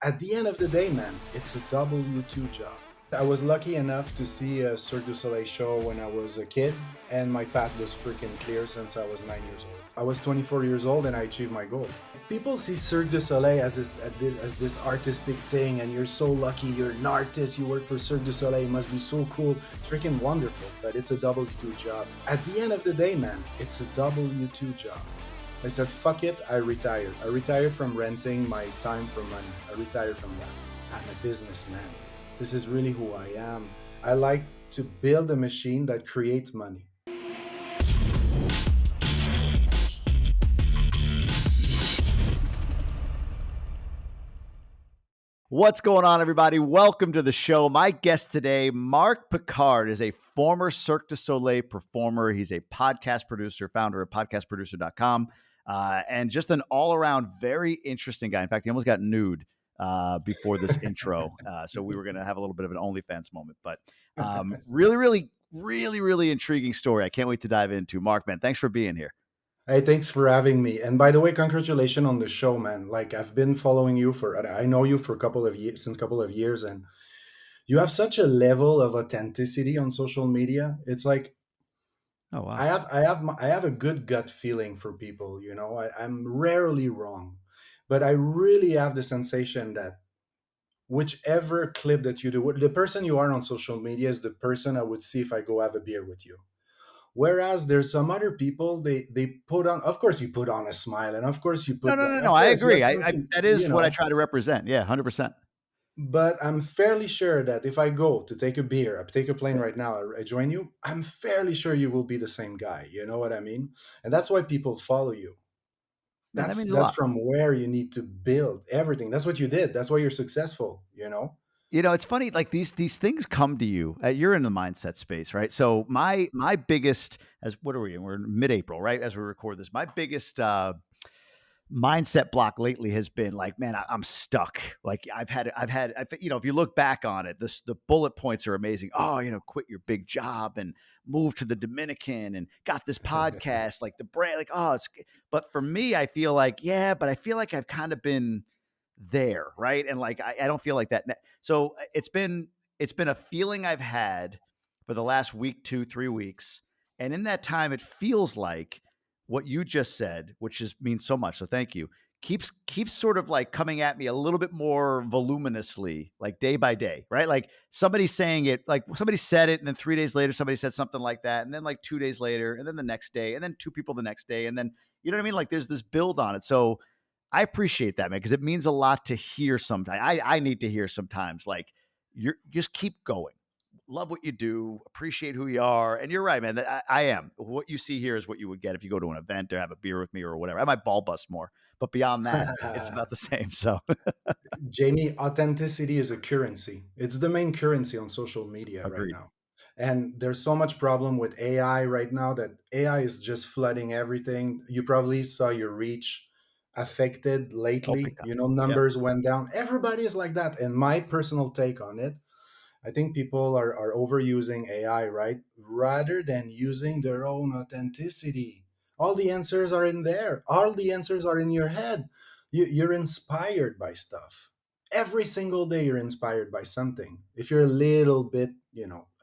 At the end of the day, man, it's a W-2 job. I was lucky enough to see a Cirque du Soleil show when I was a kid, and my path was freaking clear since I was 9 years old. I was 24 years old and I achieved my goal. People see Cirque du Soleil as this artistic thing, and you're so lucky, you're an artist, you work for Cirque du Soleil, it must be so cool. It's freaking wonderful, but it's a W-2 job. At the end of the day, man, it's a W-2 job. I said, fuck it, I retired. I retired from renting my time for money. I retired from that. I'm a businessman. This is really who I am. I like to build a machine that creates money. What's going on, everybody? Welcome to the show. My guest today, Marc Picard, is a former Cirque du Soleil performer. He's a podcast producer, founder of podcastproducer.com, and just an all-around very interesting guy. In fact, he almost got nude before this intro, so we were going to have a little bit of an OnlyFans moment. But really intriguing story. I can't wait to dive into. Marc, man, thanks for being here. Hey, thanks for having me. And by the way, congratulations on the show, man. Like, I've been following you I know you for a couple of years, since a couple of years, and you have such a level of authenticity on social media. It's like, Oh, wow. I have a good gut feeling for people. I'm rarely wrong, but I really have the sensation that whichever clip that you do, the person you are on social media is the person I would see if I go have a beer with you. Whereas there's some other people, they put on, of course you put on a smile, and of course you put, No. of I course you agree. have something, That is what I try to represent. Yeah, 100%. but I'm fairly sure that if I go to take a beer, I take a plane right now, I join you, I'm fairly sure you will be the same guy. You know what I mean? And that's why people follow you. Man, that means a That's lot. from where you need to build everything. That's what you did. That's why you're successful. It's funny, like these things come to you. You're in the mindset space, right? So my biggest, as what are we in? We're in mid-April, right? As we record this, my biggest mindset block lately has been like, man, I'm stuck. Like if you look back on it, the bullet points are amazing. Oh, quit your big job and move to the Dominican and got this podcast, like the brand, like, but for me, I feel like, yeah, but I feel like I've kind of been there, right? And like, I don't feel like that. So it's been a feeling I've had for the last week, 2-3 weeks. And in that time, it feels like what you just said, which means so much. So thank you. Keeps sort of like coming at me a little bit more voluminously, like day by day, right? Like somebody saying it, like somebody said it, and then 3 days later, somebody said something like that, and then like 2 days later, and then the next day, and then two people the next day, and then you know what I mean? Like there's this build on it. So I appreciate that, man, because it means a lot to hear sometimes. I need to hear sometimes, like you're just keep going. Love what you do, appreciate who you are. And you're right, man. I am. What you see here is what you would get if you go to an event or have a beer with me or whatever. I might ball bust more, but beyond that, it's about the same. So Jamie, authenticity is a currency. It's the main currency on social media right agreed. now. And there's so much problem with AI right now that AI is just flooding everything. You probably saw your reach affected Oh, big lately. time. Yep. Numbers went down. Everybody is like that. And my personal take on it, I think people are overusing AI, right? Rather than using their own authenticity. All the answers are in there. All the answers are in your head. You're inspired by stuff. Every single day, you're inspired by something. If you're a little bit,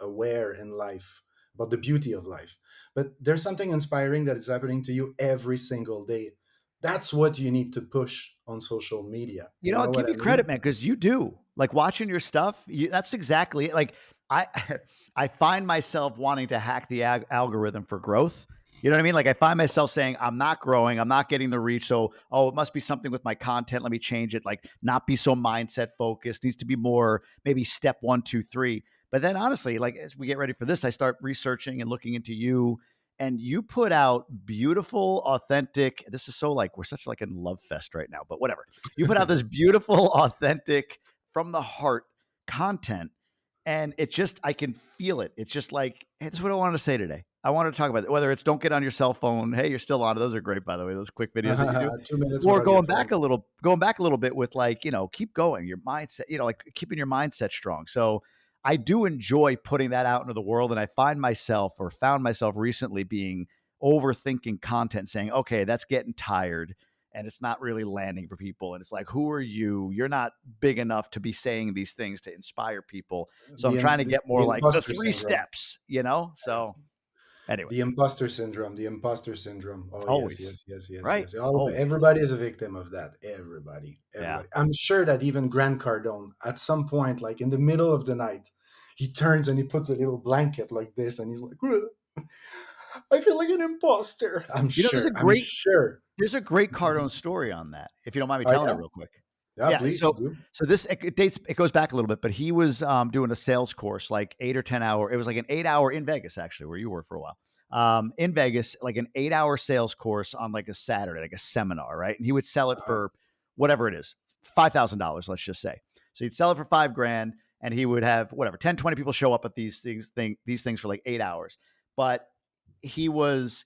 aware in life about the beauty of life. But there's something inspiring that is happening to you every single day. That's what you need to push on social media. You I'll know what give I you credit, mean? man, because you do. Like watching your stuff, that's exactly like I I find myself wanting to hack the algorithm for growth. You know what I mean? Like I find myself saying, I'm not growing, I'm not getting the reach. So, it must be something with my content. Let me change it. Like not be so mindset focused, needs to be more maybe step 1, 2, 3. But then honestly, like as we get ready for this, I start researching and looking into you, and you put out beautiful, authentic. This is so like we're such like in love fest right now, but whatever. You put out this beautiful, authentic, from the heart content, and I can feel it. It's just like, hey, this is what I wanted to say today. I wanted to talk about it. Whether it's don't get on your cell phone. Hey, you're still on it. Those are great, by the way. Those quick videos that you do. 2 minutes Or without your phone. going back a little bit with like, keep going. Your mindset, like keeping your mindset strong. So I do enjoy putting that out into the world. And I found myself recently being overthinking content, saying, okay, that's getting tired. and it's not really landing for people. And it's like, who are you? You're not big enough to be saying these things to inspire people. So I'm trying to get The more like the imposter three syndrome. steps, you know? So anyway, The imposter syndrome. The imposter syndrome. Oh yes, always, yes, yes, yes, right? yes. Always. Everybody is a victim of that. Everybody, Yeah. everybody. I'm sure that even Grant Cardone, at some point, like in the middle of the night, he turns and he puts a little blanket like this, and he's like, "Ugh, "I feel like an imposter." I'm You know, there's a sure. I'm great sure. There's a great Cardone story on that, if you don't mind me Oh telling it yeah, real quick. yeah. Yeah, Please so do. this it goes back a little bit, but he was doing a sales course, like 8 or 10 hour. It was like an 8 hour in Vegas, actually, where you were for a while. In Vegas, like an 8 hour sales course on like a Saturday, like a seminar, right? And he would sell it Uh-huh. for whatever it is, $5,000, let's just say. So he'd sell it for 5 grand, and he would have whatever 10, 20 people show up at these things for like 8 hours. But he was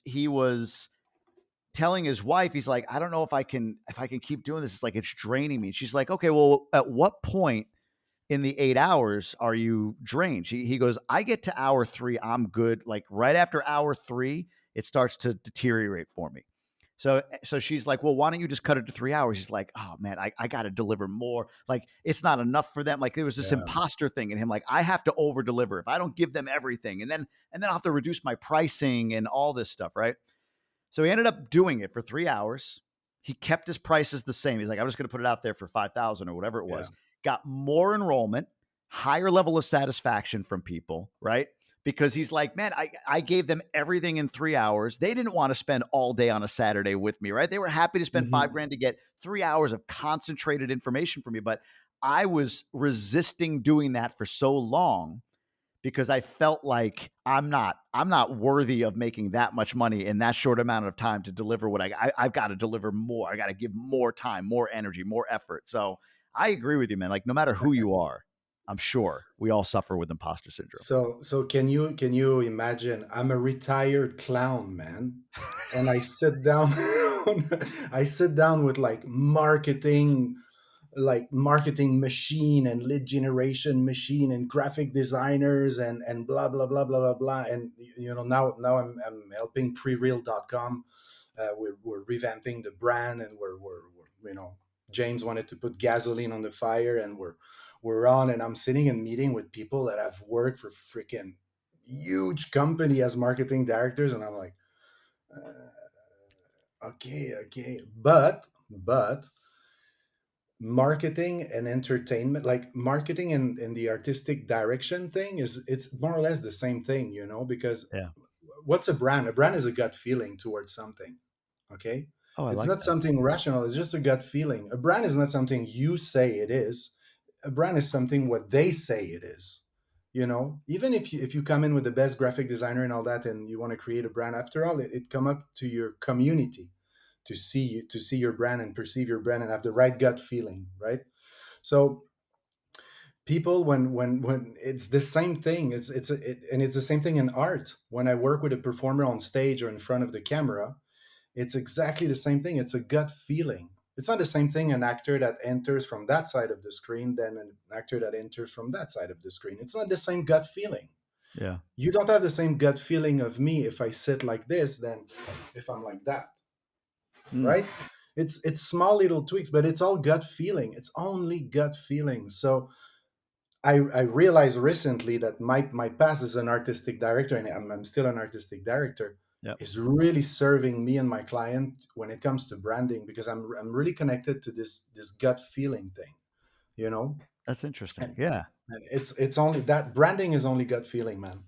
telling his wife, he's like, I don't know if I can keep doing this. It's like it's draining me. She's like, okay, well, at what point in the 8 hours are you drained? He goes, I get to hour three, I'm good. Like right after hour three, it starts to deteriorate for me. So she's like, well, why don't you just cut it to 3 hours? He's like, oh man, I got to deliver more. Like it's not enough for them. Like there was this Yeah. imposter thing in him. Like I have to over deliver if I don't give them everything, and then I'll have to reduce my pricing and all this stuff, right? So he ended up doing it for 3 hours. He kept his prices the same. He's like, I'm just going to put it out there for 5,000 or whatever it Yeah. was. Got more enrollment, higher level of satisfaction from people, right? Because he's like, man, I gave them everything in 3 hours. They didn't want to spend all day on a Saturday with me, right? They were happy to spend five Hmm. grand to get 3 hours of concentrated information from me. But I was resisting doing that for so long because I felt like I'm not worthy of making that much money in that short amount of time to deliver what I've got to deliver more. I got to give more time, more energy, more effort. So I agree with you, man. Like no matter who you are, I'm sure we all suffer with imposter syndrome. So can you imagine? I'm a retired clown, man, and I sit down. I sit down with like marketing machine and lead generation machine and graphic designers and blah blah blah blah blah blah. And now I'm helping prereal.com. We're revamping the brand, and we're James wanted to put gasoline on the fire, and we're on. And I'm sitting in meeting with people that have worked for freaking huge company as marketing directors, and I'm like, okay, okay, but marketing and entertainment, like marketing and the artistic direction thing, it's more or less the same thing, because Yeah. what's a brand? A brand is a gut feeling towards something. Okay. Oh, I It's like not that. something rational, it's just a gut feeling. A brand is not something you say it is. A brand is something what they say it is. Even if you come in with the best graphic designer and all that, and you want to create a brand, after all, it come up to your community to see your brand and perceive your brand and have the right gut feeling, right? So people, when it's the same thing, and it's the same thing in art. When I work with a performer on stage or in front of the camera, it's exactly the same thing. It's a gut feeling. It's not the same thing an actor that enters from that side of the screen than an actor that enters from that side of the screen. It's not the same gut feeling. Yeah. You don't have the same gut feeling of me if I sit like this than if I'm like that, Mm, right? It's small little tweaks, but it's all gut feeling. It's only gut feeling. So I realized recently that my past as an artistic director, and I'm still an artistic director, yep. is really serving me and my client when it comes to branding, because I'm really connected to this gut feeling thing, you know. That's interesting. And Yeah. it's only that branding is only gut feeling, man.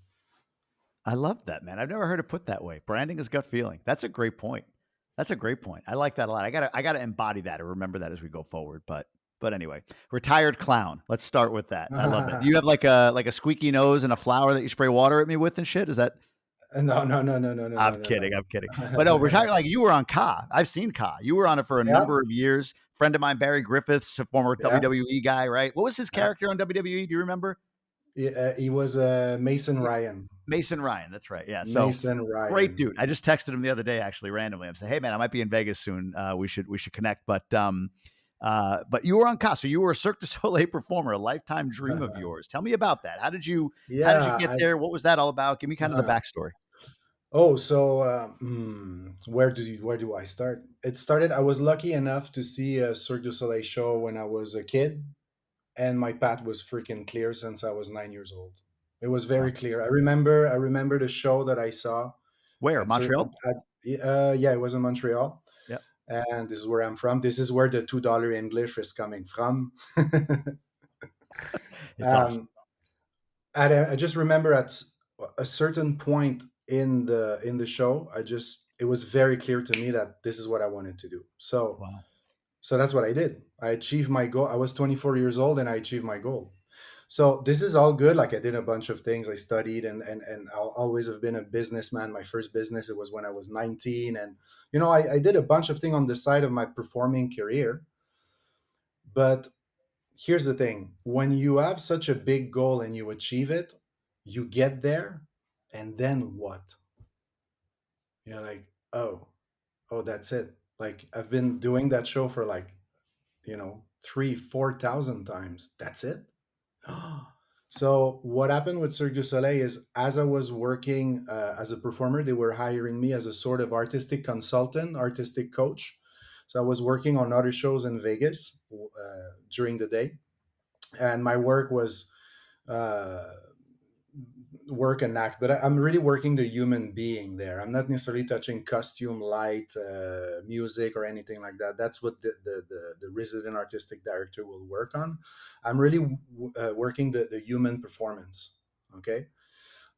I love that, man. I've never heard it put that way. Branding is gut feeling. That's a great point. That's a great point. I like that a lot. I gotta embody that or remember that as we go forward. But anyway, retired clown. Let's start with that. I love that. Do you have like a squeaky nose and a flower that you spray water at me with and shit? Is that? No, no, no, no, no, no, no, I'm no, kidding. I'm kidding. But no, no. retired like you were on Ka. I've seen Ka. You were on it for a Yeah, number of years. Friend of mine, Barry Griffiths, a former yeah, WWE guy, right? What was his yeah. character on WWE? Do you remember? He was Mason Ryan. Mason Ryan. That's right. Yeah. So Mason great Ryan. dude. I just texted him the other day, actually, randomly. I'm saying, hey man, I might be in Vegas soon. We should connect. But you were on Casa. You were a Cirque du Soleil performer, a lifetime dream of yours. Tell me about that. How did you Yeah, get there? What was that all about? Give me kind of the I, backstory. Where do I start? It started. I was lucky enough to see a Cirque du Soleil show when I was a kid, and my path was freaking clear since I was 9 years old. It was Wow. very clear. I remember the show that I saw Where? at Cir- Montreal? yeah, it was in Montreal, Yep. and this is where I'm from. This is where the $2 English is coming from. It's awesome. um, I just remember at a certain point in the show, it was very clear to me that this is what I wanted to do. Wow. So that's what I did. I achieved my goal. I was 24 years old and I achieved my goal. So this is all good. Like I did a bunch of things. I studied and I'll always have been a businessman. My first business, it was when I was 19. And, I did a bunch of things on the side of my performing career. But here's the thing. When you have such a big goal and you achieve it, you get there. And then what? You're like, oh, that's it. Like I've been doing that show for like, 3, 4,000 times. That's it. So what happened with Cirque du Soleil is, as I was working as a performer, they were hiring me as a sort of artistic consultant, artistic coach. So I was working on other shows in Vegas during the day, and my work was uh, work and act, but I'm really working the human being there. I'm not necessarily touching costume, light, music, or anything like that. That's what the resident artistic director will work on. I'm really working the human performance. Okay.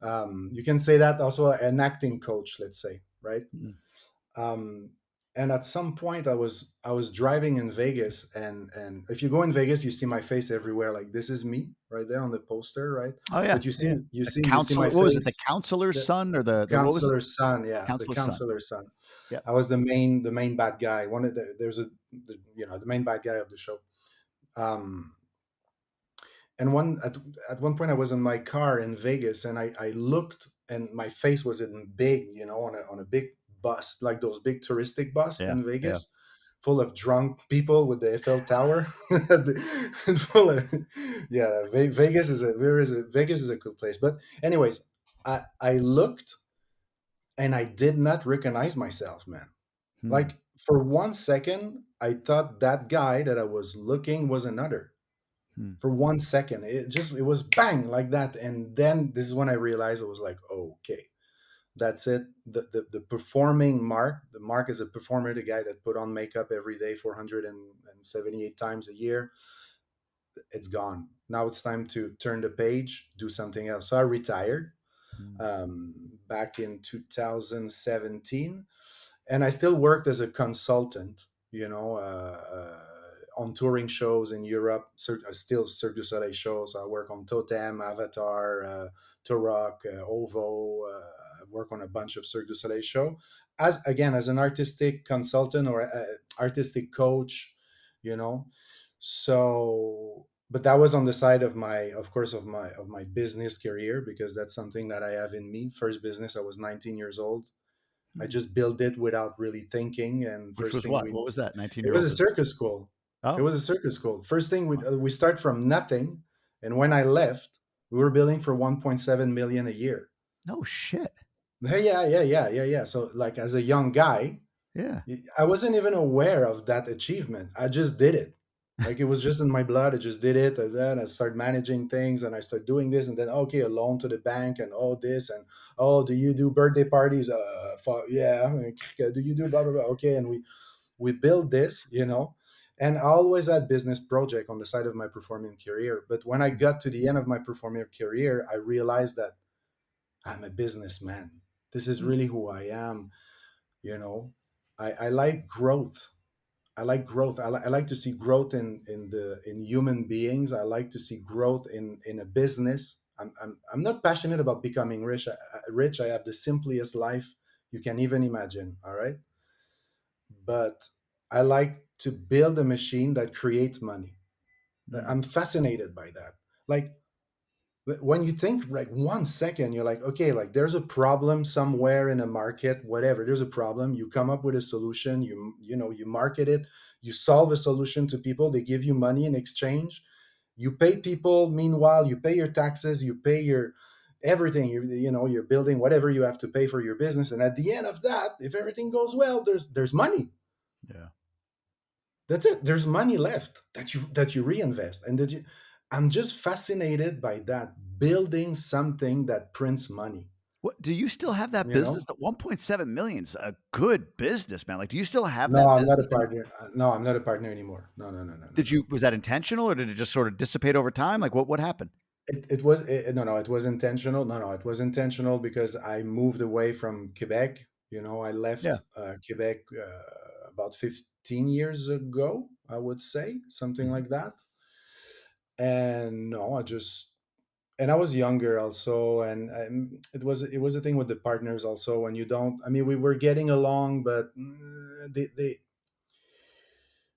You can say that also an acting coach, let's say, right? Mm. um, and at some point I was driving in Vegas, and if you go in Vegas you see my face everywhere, like this is me right there on the poster, right? Oh yeah, But you see yeah. you The see you see my counselor. What was it? The face. counselor's The son or the what was it? counselor's son, yeah, the Counselor's son. counselor's son. Yep. I was the main bad guy, one of there's the main bad guy of the show. um and at one point I was in my car in Vegas, and I looked, and my face was in big, on a big bus, like those big touristic bus Yeah. in Yeah. Vegas, full of drunk people with the Eiffel Tower. Full of, yeah, Vegas is a good place. But anyways, I looked and I did not recognize myself, man. Hmm. Like for 1 second, I thought that guy that I was looking was another. Hmm. For 1 second, it was bang like that, and then this is when I realized, I was like, oh, okay, that's it. The performing Mark, the Mark is a performer, the guy that put on makeup every day 478 times a year. It's gone. Now it's time to turn the page, do something else. So I retired Hmm. back in 2017, and I still worked as a consultant, on touring shows in Europe. Still Cirque du Soleil shows. I work on Totem, Avatar, Turok, Ovo. I work on a bunch of Cirque du Soleil show as an artistic consultant or artistic coach, you know. So, but that was on the side of my business career, because that's something that I have in me. First business, I was 19 years old. I Hmm. just built it without really thinking. And Which first was thing what? What was that? 19 it year was old a business. circus school. It Oh. was a circus school. First thing Wow. we start from nothing, and when I left, we were billing for 1.7 million a year. No shit. Yeah, yeah, yeah, yeah, yeah. So like as a young guy, Yeah. I wasn't even aware of that achievement. I just did it. Like it was just in my blood. I just did it. And then I started managing things, and I started doing this, and then okay, a loan to the bank, and all this, and oh, do you do birthday parties? Yeah. Do you do blah blah blah? Okay, and we build this, and I always had business project on the side of my performing career. But when I Hmm. got to the end of my performing career, I realized that I'm a businessman. This is Hmm. really who I am. You know, I like growth. I like growth. I like to see growth in human beings. I like to see growth in a business. I'm not passionate about becoming rich. I have the simplest life you can even imagine. All right, but I like to build a machine that creates money. Hmm. I'm fascinated by that. Like when you think like 1 second, you're like, okay, like there's a problem somewhere in a market, whatever. There's a problem. You come up with a solution. You market it. You solve a solution to people. They give you money in exchange. You pay people. Meanwhile, you pay your taxes. You pay everything. You're building whatever you have to pay for your business, and at the end of that, if everything goes well, there's money. Yeah. That's it. There's money left that you reinvest, and that you. I'm just fascinated by that, building something that prints money. What do you still have that You business? know. The 1.7 million's a good business, man. Like, do you still have No, that I'm not a business? And partner. No, I'm not a partner anymore. No, no, no, no, no, no. was that intentional or did it just sort of dissipate over time? Like what happened? No, it was intentional. No, no, it was intentional because I moved away from Quebec. I Yeah. left Quebec about 15 years ago, I would say, something Mhm. like that. And no, and I was younger also, and it was a thing with the partners also. When you don't, I mean, we were getting along, but they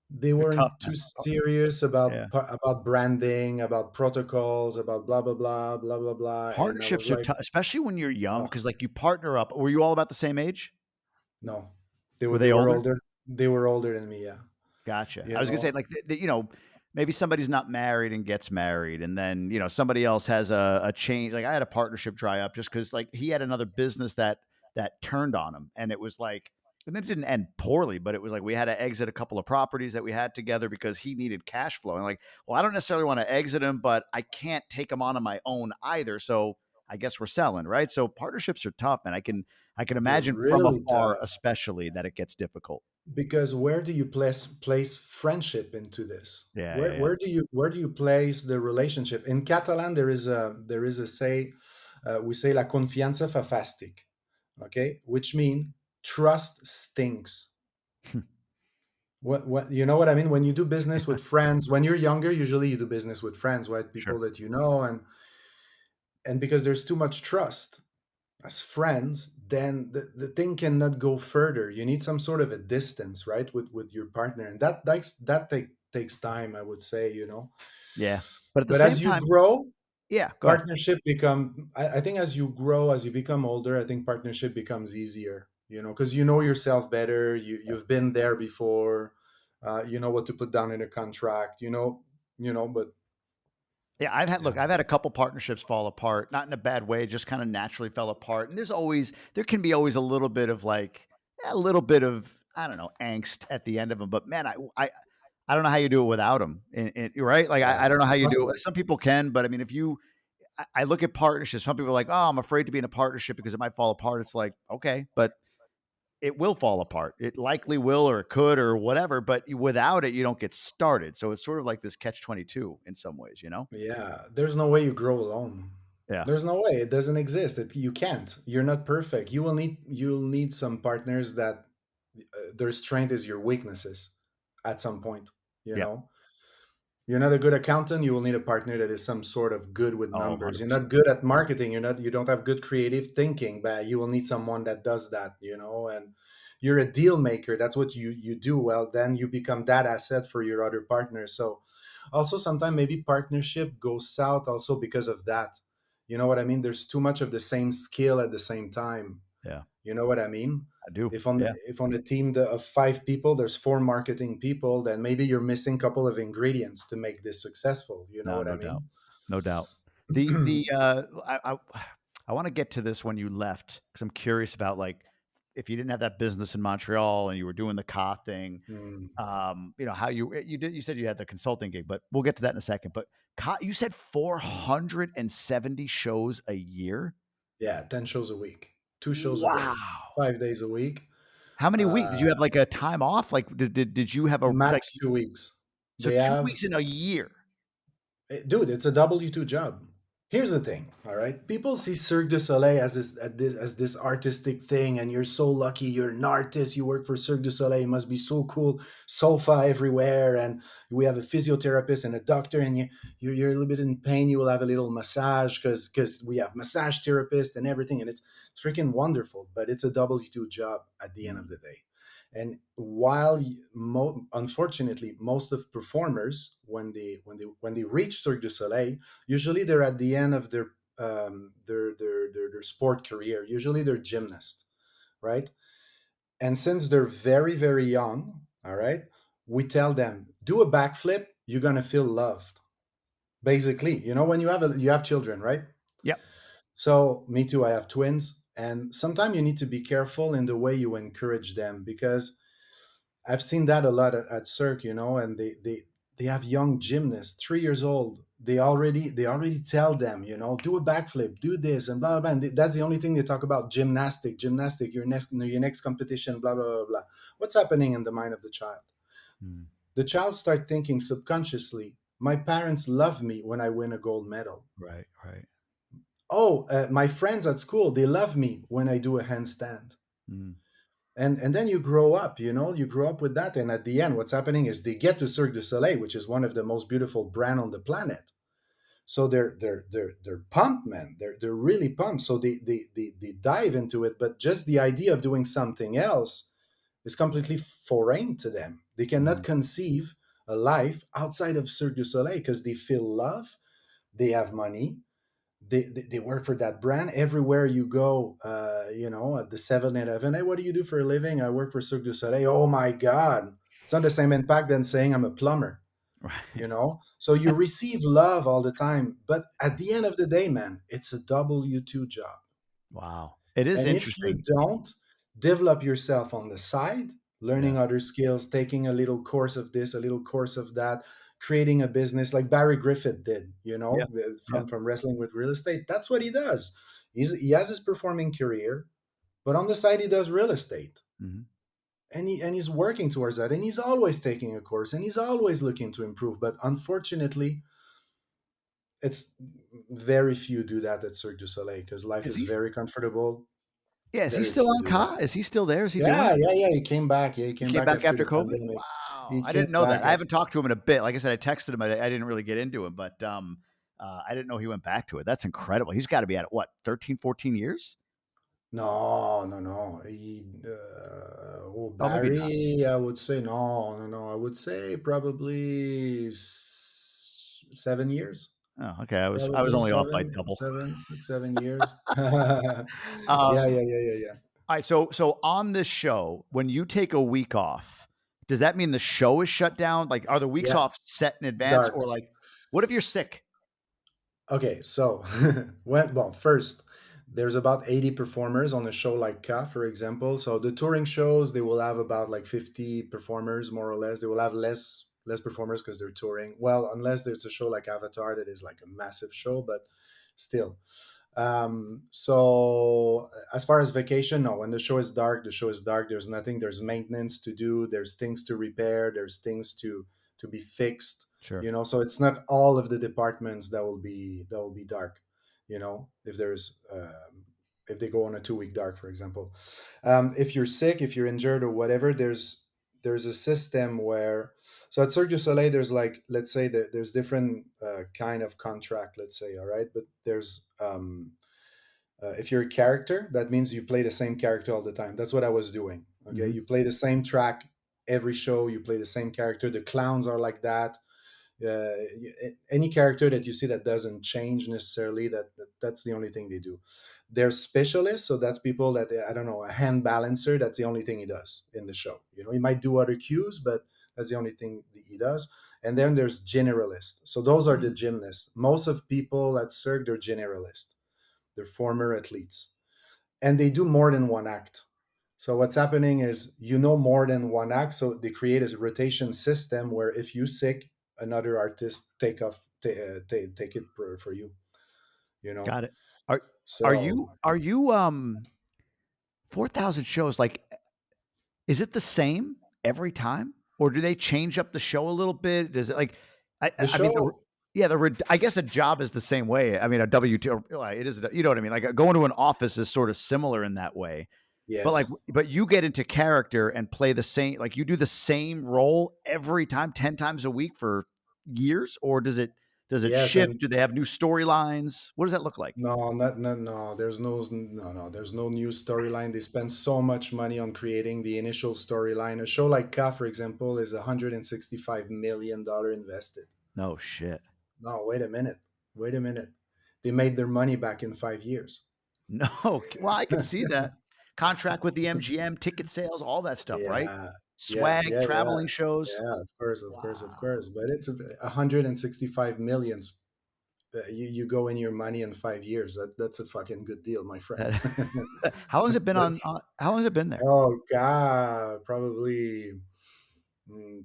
They're tough, weren't too man. Oh, serious yeah. about branding, about protocols, about blah blah blah blah blah blah. And I was Partnerships are like, tough, especially when you're young, oh, because like you partner up. Were you all about the same age? no, they were Were they they were older? older. They were older than me. Yeah, Gotcha. you I was gonna say, know. like, maybe somebody's not married and gets married, and then somebody else has a change. Like, I had a partnership dry up just because, like, he had another business that turned on him, and it was like, and it didn't end poorly, but it was like we had to exit a couple of properties that we had together because he needed cash flow. And like, well, I don't necessarily want to exit him, but I can't take him on my own either. So I guess we're selling, right? So partnerships are tough, and I can They're imagine from really afar, tough especially, that it gets difficult. because where do you place friendship into this? Yeah, Where yeah, yeah. where do you place the relationship? In Catalan, there is a say, we say la confianza fa fastic, okay, which means trust stinks. What you know what I mean? When you do business with friends, when you're younger, usually you do business with friends, right? People Sure. that you know, and because there's too much trust as friends, then the thing cannot go further. You need some sort of a distance, right, with your partner, and that takes time, I would say. Yeah. But at the But same as you time, grow, yeah, go ahead. partnership become I think as you grow, as you become older, I think partnership becomes easier, because you know yourself better. You've been there before. You know what to put down in a contract, but Yeah, yeah. I've had a couple partnerships fall apart, not in a bad way, just kind of naturally fell apart. And there can be always a little bit of like, a little bit of, I don't know, angst at the end of them. But man, I don't know how you do it without them. Right? Like, Yeah, I don't know it's how you do it. impossible. Some people can, but I mean, I look at partnerships, some people are like, oh, I'm afraid to be in a partnership because it might fall apart. It's like, okay, but it will fall apart. It likely will, or it could, or whatever. But without it, you don't get started. So it's sort of like this catch 22 in some ways. Yeah, there's no way you grow alone. Yeah. There's no way. It doesn't exist. You can't. You're not perfect. You'll need some partners that their strength is your weaknesses at some point. You Yeah. know, you're not a good accountant, you will need a partner that is some sort of good with Oh, numbers. You're 100%. not good at marketing, you don't have good creative thinking, but you will need someone that does that. And you're a deal maker. That's what you do well. Then you become that asset for your other partners. So also sometimes maybe partnership goes south also because of that. You know what I mean? There's too much of the same skill at the same time. Yeah, You know what I mean? I do. If on the Yeah. if on the team of five people, there's four marketing people, then maybe you're missing a couple of ingredients to make this successful. You know No, what I no doubt. mean? No doubt. I want to get to this when you left because I'm curious about like if you didn't have that business in Montreal and you were doing the car thing, Mm, how you said you had the consulting gig, but we'll get to that in a second. But you said 470 shows a year. yeah, 10 shows a week, 2 shows a day, Wow. 5 days a week, How many weeks did uh, you have like a time off? Like did you have a like max 2 weeks. so They 2 weeks have in a year? Dude, it's a W-2 job. Here's the thing, all right? People see Cirque du Soleil as this artistic thing, and you're so lucky. You're an artist. You work for Cirque du Soleil. It must be so cool. Sofa everywhere, and we have a physiotherapist and a doctor, and you're a little bit in pain. You will have a little massage because we have massage therapists and everything, and it's freaking wonderful. But it's a W-2 job at the end of Mm, the day. And while unfortunately most of performers, when they reach Cirque du Soleil, usually they're at the end of their sport career. Usually they're gymnasts, right? And since they're very very young, all right, we tell them do a backflip, you're gonna feel loved. Basically, when you have children, right? yep. So me too. I have twins, and sometimes you need to be careful in the way you encourage them, because I've seen that a lot at Cirque, and they have young gymnasts, 3 years old. They already tell them, do a backflip, do this, and blah blah blah. And that's the only thing they talk about: gymnastic, your next competition, blah blah blah blah. What's happening in the mind of the child? Mm. The child start thinking subconsciously, my parents love me when I win a gold medal. Right, right. Oh, my friends at school, they love me when I do a handstand. Mm. And then you grow up, you grow up with that, and at the end what's happening is they get to Cirque du Soleil, which is one of the most beautiful brand on the planet. So they're pumped, man. They're really pumped, so they dive into it. But just the idea of doing something else is completely foreign to them. They cannot Mm. conceive a life outside of Cirque du Soleil, because they feel love, they have money, they work for that brand. Everywhere you go, at the 7-Eleven, hey, what do you do for a living? I work for Cirque du Soleil. Oh my God. It's not the same impact than saying I'm a plumber, Right. So you receive love all the time. But at the end of the day, man, it's a W-2 job. Wow. It is And if you interesting. don't develop yourself on the side, Yeah. learning other skills, taking a little course of this, a little course of that, creating a business like Barry Griffith did, Yeah. Yeah. from wrestling with real estate. That's what he does. He has his performing career, but on the side he does real estate. Mhm. And he's working towards that. And he's always taking a course, and he's always looking to improve. But unfortunately, it's very few do that at Cirque du Soleil, because life Is is he very comfortable. Yeah, is he Very still few on do that. Ka? Is he still there? Is he doing Yeah, it? yeah, yeah. He came back. Yeah, he He came came back back after after the COVID? pandemic. Wow, He I came didn't know back that. I after. haven't talked to him in a bit. Like I said, I texted him. I didn't really get into him, but, I didn't know he went back to it. That's incredible. He's gotta be at it, what, 13, 14 years? No, no, no. Oh, maybe not. Barry, I would say no, no, no. I would say probably 7 years. Oh, okay. I was Probably only off by seven, double. 6, 7 years. Yeah, yeah, Um, yeah, yeah, yeah. all right, so on this show, when you take a week off, does that mean the show is shut down? Like, are the weeks Yeah, off set in advance or, dark. like, what if you're sick? Okay, so first, there's about 80 performers on a show like Ka, for example. So the touring shows, they will have about like 50 performers, more or less. They will have less performers because they're touring. Well, unless there's a show like Avatar that is like a massive show, but still. So as far as vacation, no. When the show is dark, the show is dark. There's nothing. There's maintenance to do. There's things to repair. There's things to be fixed. Sure. So it's not all of the departments that will be dark. If they go on a 2 week dark, for example. If you're sick, if you're injured or whatever, there's a system where, so at Cirque du Soleil, there's like, let's say there's different kind of contract, let's say, all right, but there's if you're a character, that means you play the same character all the time. That's what I was doing. Okay, Mhm. you play the same track every show. You play the same character. The clowns are like that. Any character that you see that doesn't change necessarily, that's the only thing they do. They're specialists, so that's people that, I don't know, a hand balancer, that's the only thing he does in the show. He might do other cues, but that's the only thing that he does. And then there's generalists, so those are the Mm. gymnasts. Most of people at Cirque, they're generalists, they're former athletes, and they do more than one act. So what's happening is, more than one act, so they create a rotation system where if you sick, another artist take it for you. You know. Got it. Are are So you are you, 4,000 shows, like, is it the same every time, or do they change up the show a little bit? Does it like the I mean, the show, yeah, I guess a job is the same way. I mean, a W-2 it is, you know what I mean? Like, going to an office is sort of similar in that way. But, like, yes, but you get into character and play the same, like, you do the same role every time, 10 times a week for years, or does it yes, shift? and Do they have new storylines? What does that look like? no, not no, no. There's no new storyline. They spend so much money on creating the initial storyline. A show like Ka, for example, is $165 million invested. No shit. No, wait a minute. Wait a minute. They made their money back in 5 years. No, well, I could see that. Contract with the MGM, ticket sales, all that stuff, right? Yeah, yeah, Swag, yeah, yeah, traveling shows. yeah. Of course, of course, of Wow. course. But it's 165 millions you go in your money in 5 years. That's a fucking good deal, my friend. How long has it been on? That's How long has it been there? oh god, probably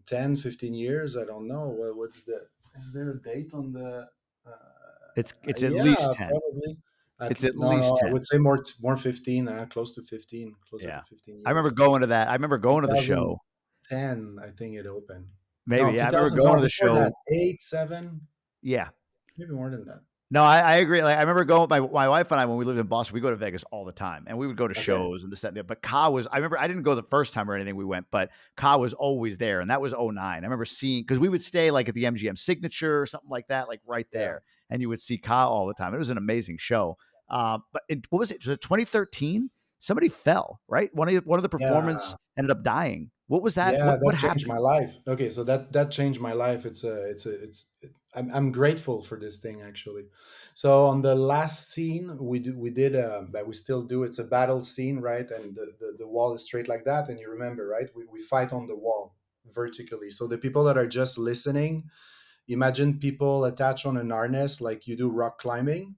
10, 15 years. I don't know. What's the is there a date on the? It's at Yeah, least 10. probably. It's at No, least no, I 10. would say more 15, close to 15, closer to Yeah. 15 I remember years. going to that. I remember going to the show. 2010, I think it opened. Maybe, No, yeah, I remember 2000. going No, to the before that, show. 8, 7, Yeah. maybe more than that. No, I agree. Like, I remember going with my wife and I, when we lived in Boston, we go to Vegas all the time, and we would go to Okay, shows and this, that, and the other. But Ka was, I remember I didn't go the first time or anything we went, but Ka was always there. And that was '09. I remember seeing, because we would stay like at the MGM Signature or something like that, like right yeah, there. And you would see Ka all the time. It was an amazing show. What was it? Was it 2013? Somebody fell, right? One of the performers yeah. ended up dying. What was that? Yeah, What that changed happened? my life. Okay, so that changed my life. I'm grateful for this thing actually. So on the last scene we did but we still do. It's a battle scene, right? And the wall is straight like that. And you remember, right? We fight on the wall vertically. So the people that are just listening, imagine people attached on an harness like you do rock climbing,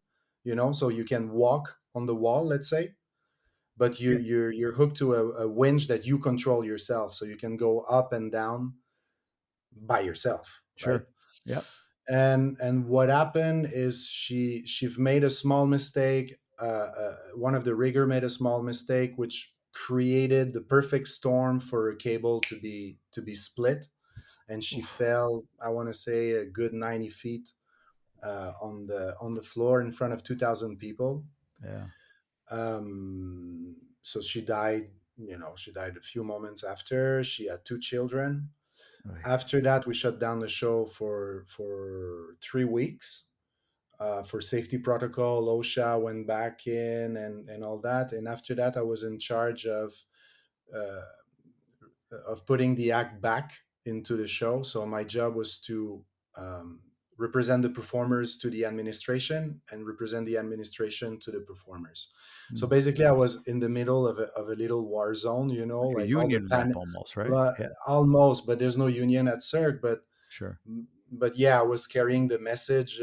so you can walk on the wall, let's say, but Yeah, you're hooked to a winch that you control yourself, so you can go up and down by yourself, right? sure. Yep. And what happened is she made a small mistake. One of the rigger made a small mistake, which created the perfect storm for a cable to be split, and she Oof. fell. I want to say a good 90 feet on the floor in front of 2,000 people. Yeah. So she died. She died a few moments after. She had two children. Oy. After that, we shut down the show for 3 weeks for safety protocol. OSHA went back in and all that. And after that, I was in charge uh, of putting the act back into the show. So my job was to represent the performers to the administration and represent the administration to the performers. So Mm. basically, I was in the middle of a little war zone, Like a like all the union rep almost, right? Yeah, almost, but there's no union at Cirque. sure. But yeah, I was carrying the message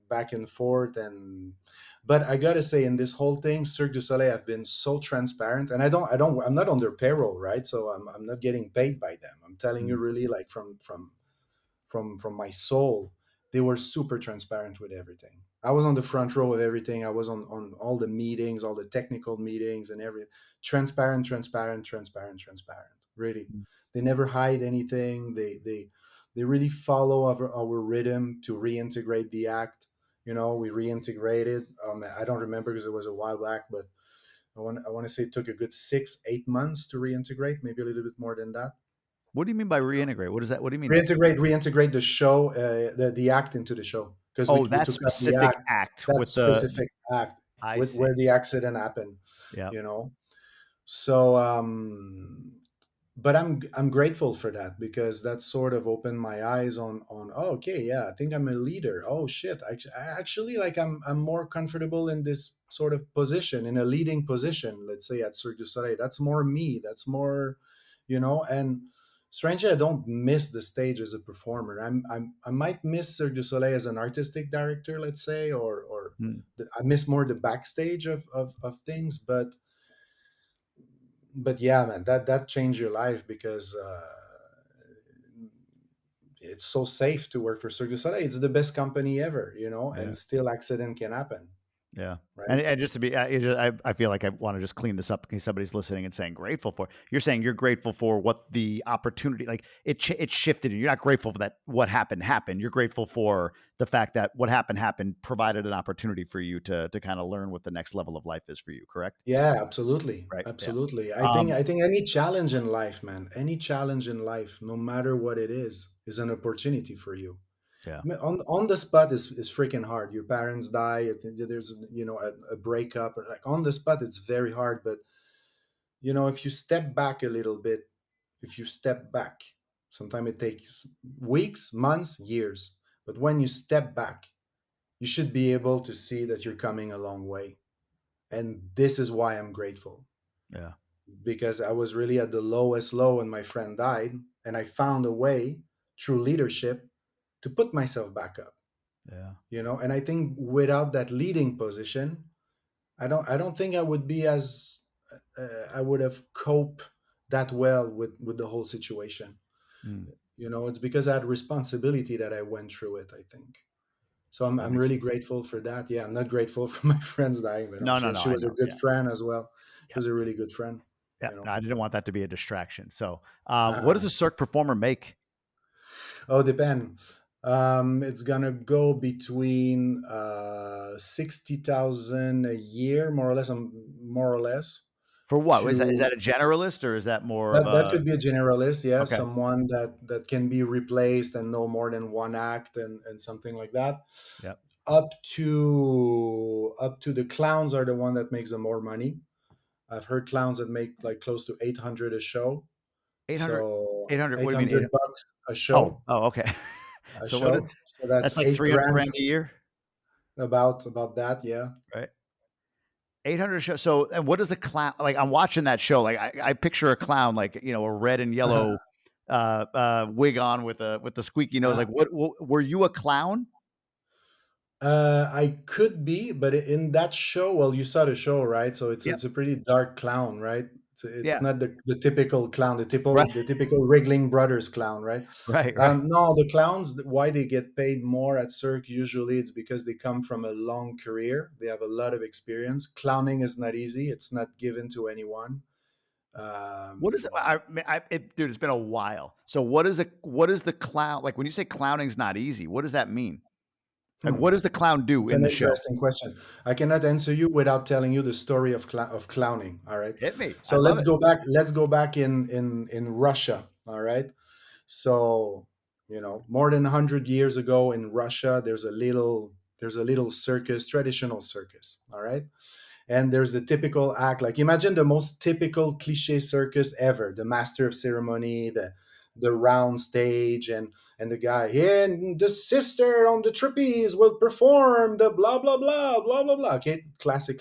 back and forth. But I gotta say, in this whole thing, Cirque du Soleil have been so transparent, and I'm not on their payroll, right? So I'm not getting paid by them. I'm telling you, Mm, really, like from my soul. They were super transparent with everything. I was on the front row of everything. I was on all the meetings, all the technical meetings, and every transparent, transparent, transparent, transparent. Really, mm. they never hide anything. They really follow our rhythm to reintegrate the act. We reintegrated. I don't remember because it was a while back, but I want to say it took a good 6, 8 months to reintegrate, maybe a little bit more than that. What do you mean by reintegrate? What is that? What do you mean? Reintegrate the show, the act into the show, because we Oh, we that took out the specific act, act that with the specific act I with see. where the accident happened. Yeah. You know, so but I'm grateful for that, because that sort of opened my eyes on, oh, okay, yeah, I think I'm a leader. Oh shit, actually, like I'm more comfortable in this sort of position, in a leading position, let's say at Cirque du Soleil. That's more me. That's more, and strangely, I don't miss the stage as a performer. I might miss Cirque du Soleil as an artistic director, let's say, or Mm, I miss more the backstage of things, but yeah, man, that changed your life, because it's so safe to work for Cirque du Soleil. It's the best company ever, yeah. and still accident can happen, Yeah. right? And just to be, I feel like I want to just clean this up in case somebody's listening and saying grateful for. You're saying you're grateful for what the opportunity, like it shifted, and you're not grateful for that what happened. You're grateful for the fact that what happened provided an opportunity for you to kind of learn what the next level of life is for you. Correct? Yeah, absolutely, Right. Yeah. absolutely. I think Um. I think any challenge in life, man, any challenge in life, no matter what it is an opportunity for you. Yeah. I mean, on the spot is freaking hard. Your parents die. There's a breakup. Like on the spot, it's very hard. But if you step back a little bit, if you step back, sometimes it takes weeks, months, years. But when you step back, you should be able to see that you're coming a long way. And this is why I'm grateful, Yeah. because I was really at the lowest low when my friend died, and I found a way through leadership to put myself back up. Yeah. And I think without that leading position, I don't think I would be as I would have coped that well with the whole situation. Mm, It's because I had responsibility that I went through it, I think. So I'm, that I'm makes really sense. grateful for that. Yeah, I'm not grateful for my friends dying, but no, No, no, she, no. she I was a know. good Yeah. friend as well. She Yeah. was a really good friend, Yeah. you know. I didn't want that to be a distraction. So, what does Uh, a Cirque performer make? oh, depend. It's gonna go between 60,000 a year, more or less, more or less. For what? Is To that a generalist or is that more of that a could be a generalist, yeah, okay? someone that can be replaced and no more than one act and something like that. Yep. Up to the clowns are the one that makes the more money. I've heard clowns that make like close to 800 a show. 800, So 800. What do you mean? 800 bucks a Oh, show, oh, okay. a So what is show. So that's that's like eight 300 grand grand a year, about that. Yeah. right? 800 show. So, and what is a clown like? I'm watching that show. Like, I picture a clown, like, a red and yellow wig on with the squeaky nose. Like, what were you a clown? I could be, but in that show, well, you saw the show, right? So it's Yep. it's a pretty dark clown, right? It's Yeah. not the typical clown, the Right. typical the typical Wriggling Brothers clown, right? Right. Right. No, the clowns, why they get paid more at Cirque, usually it's because they come from a long career. They have a lot of experience. Clowning is not easy. It's not given to anyone. What is it? Um, Dude, it's been a while. So, what is the clown like? When you say clowning's not easy, what does that mean? Like, hmm. what does the clown do It's in an the show? interesting question. I cannot answer you without telling you the story of clowning. All right. Hit me. I So love let's it. go back. Let's go back in Russia. All right. So more than 100 years ago in Russia, there's a little circus, traditional circus. All right. And there's the typical act, like imagine the most typical cliche circus ever, the master of ceremony, the round stage, and the guy, yeah, and the sister on the trapeze will perform the blah blah blah blah blah blah. Okay, classic.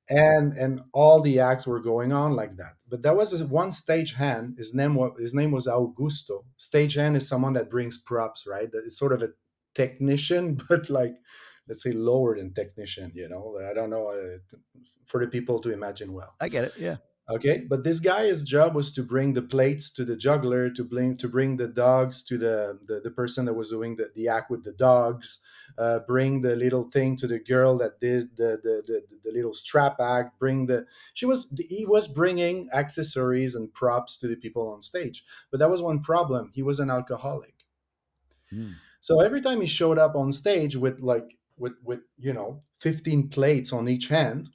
And all the acts were going on like that, but there was one stage hand. His name was Augusto. Stage hand is someone that brings props, right? That is sort of a technician but like, let's say, lower than technician. I don't know, for the people to imagine well. I get it. Yeah. Okay, but this guy, his job was to bring the plates to the juggler, to bring the dogs to the person that was doing the act with the dogs, bring the little thing to the girl that did the little strap act, he was bringing accessories and props to the people on stage. But that was one problem: he was an alcoholic. Mm. So every time he showed up on stage with like with 15 plates on each hand,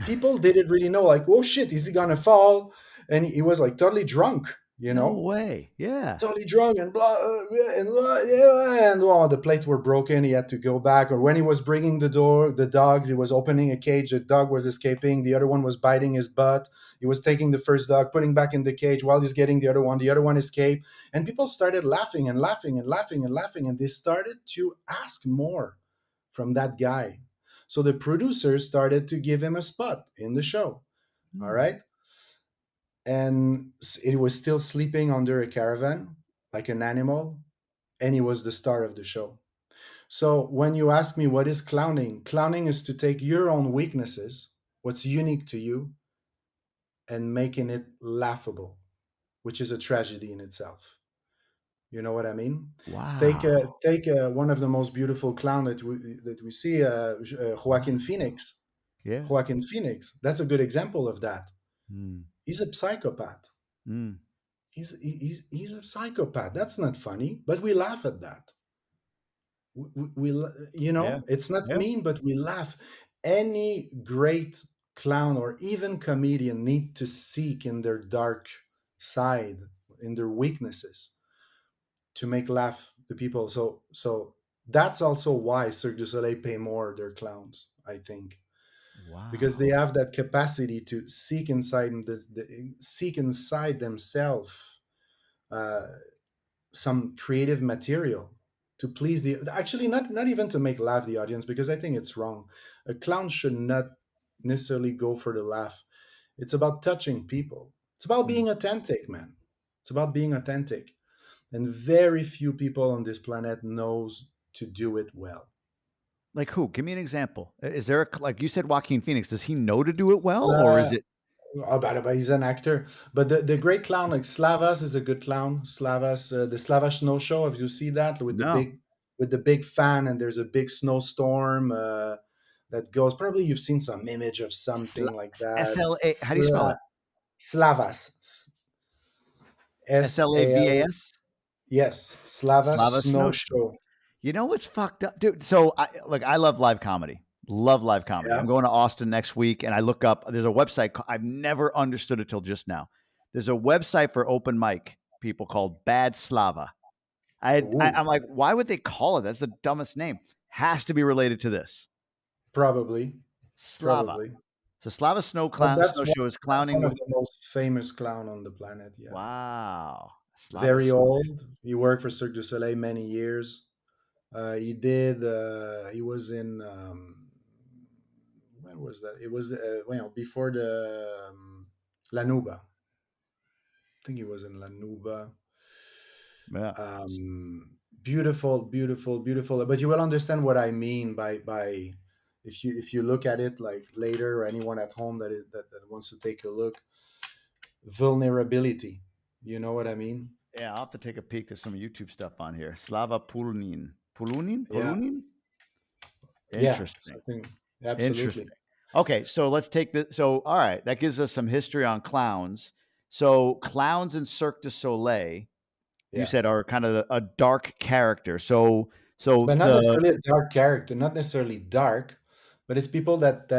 people didn't really know, like, oh shit, is he gonna fall? And he was like totally drunk, No way. Yeah. totally drunk and blah, yeah, and the plates were broken. He had to go back. Or when he was bringing the dogs, he was opening a cage. The dog was escaping. The other one was biting his butt. He was taking the first dog, putting back in the cage while he's getting the other one. The other one escaped, and people started laughing and laughing and laughing and laughing, and they started to ask more from that guy. So the producers started to give him a spot in the show. All Mm. right. And it was still sleeping under a caravan like an animal, and he was the star of the show. So when you ask me what is clowning, clowning is to take your own weaknesses, what's unique to you, and making it laughable, which is a tragedy in itself. You know what I mean? Take Wow. a, take a, one of the most beautiful clown that we see, Joaquin Wow. Phoenix. Yeah. Joaquin Phoenix. That's a good example of that. Mm. He's a psychopath. Mm. He's a psychopath. That's not funny, but we laugh at that. Yeah. It's not Yeah. mean, but we laugh. Any great clown or even comedian need to seek in their dark side, in their weaknesses, to make laugh the people. So that's also why Cirque du Soleil pay more their clowns, I think, because they Wow. have that capacity to seek inside themselves uh, some creative material to please the, actually, not even to make laugh the audience, because I think it's wrong. A clown should not necessarily go for the laugh. It's about touching people. It's about Mm. being authentic, man. It's about being authentic. And very few people on this planet knows to do it well. Like who? Give me an example. Is there a, like you said, Joaquin Phoenix? Does he know to do it well, or Uh, is it but he's an actor. But the great clown, like Slavas, is a good clown. Slavas, the Slava snow show. Have you seen that no? with the big fan and there's a big snowstorm that goes? Probably you've seen some image of something like that. SLA? How do you spell it? Slavas, SAL. SLAVAS? Yes, Slavas Slava snow Snowshoe. show. You know what's fucked up, dude? So I look, I love live comedy. Love live comedy. Yeah. I'm going to Austin next week, and I look up. There's a website. I've never understood it till just now. There's a website for open mic people called Bad Slava. Ooh, I'm like, why would they call it? That's the dumbest name. Has to be related to this probably, Slava. probably. So Slava But Snowshoe is that's clowning one of with. the most famous clown on the planet. Yeah. Wow, Slava Very Snowshoe. old. He worked for Cirque du Soleil many years. He did. He was in. When was that? It was before the La Nuba. I think he was in La Nuba. Yeah, Beautiful, beautiful, beautiful. But you will understand what I mean by if you look at it like later or anyone at home that wants to take a look. Vulnerability. You know what I mean? yeah. I'll have to take a peek. There's some YouTube stuff on here. Slava Pulunin. Pulunin? Yeah. Pulunin? Yeah. Interesting. Something. Absolutely. Interesting. Okay, so let's take the so all right, that gives us some history on clowns. So clowns in Cirque du Soleil, you Yeah. said are kind of a dark character. So But not the necessarily a dark character, not necessarily dark, but it's people that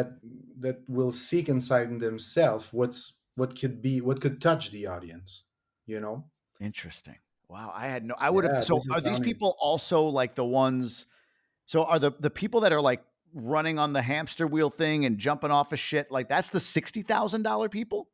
will seek inside in themselves what could touch the audience, you know? interesting. Wow, I had no I would have Yeah, so this is are these clowning. people also like the ones so are the people that are like running on the hamster wheel thing and jumping off of shit like that's the $60,000 people?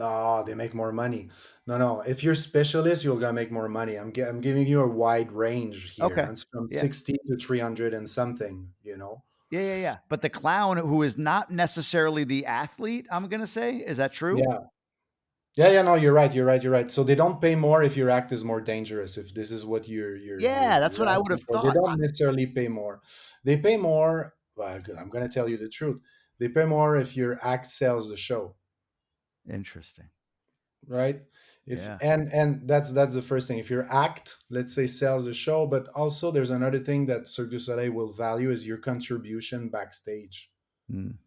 Oh, they make more money. No, no. If you're specialist, you're gonna make more money. I'm giving you a wide range here. Okay. It's from Yeah. 60 to 300 and something, you know? Yeah, yeah, yeah. But the clown who is not necessarily the athlete, I'm gonna say, is that true? Yeah. Yeah, yeah, no, you're right, you're right, you're right. So they don't pay more if your act is more dangerous. If this is what Yeah, that's what you're I would asking have for, they thought. don't necessarily pay more. They pay more. Well, I'm going to tell you the truth. They pay more if your act sells the show, Interesting. right? If Yeah. and that's the first thing. If your act, let's say, sells the show, but also there's another thing that Cirque du Soleil will value is your contribution backstage. Mm.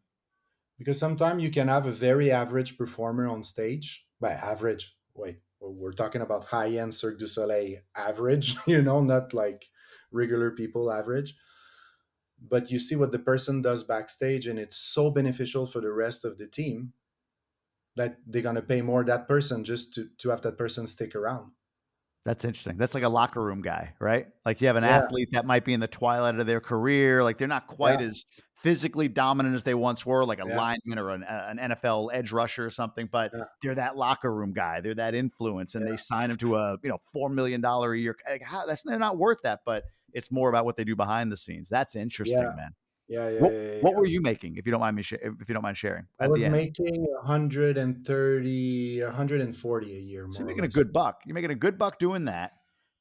Because sometimes you can have a very average performer on stage. By average, wait, we're talking about high end Cirque du Soleil average, not like regular people average. But you see what the person does backstage, and it's so beneficial for the rest of the team that they're going to pay more that person just to have that person stick around. That's interesting. That's like a locker room guy, right? Like you have an Yeah, athlete that might be in the twilight of their career, like they're not quite yeah, as physically dominant as they once were, like a yeah, lineman or an NFL edge rusher or something, but yeah, they're that locker room guy. They're that influence, and they yeah, sign him to a $4 million a year. Like, that's they're not worth that, but it's more about what they do behind the scenes. That's yeah, interesting, man. yeah, yeah, What yeah, what yeah. were you making, if you don't mind me if you don't mind sharing I at was the end? making 130, 140 a year, So you're more or making a less. good buck. You're making a good buck doing that,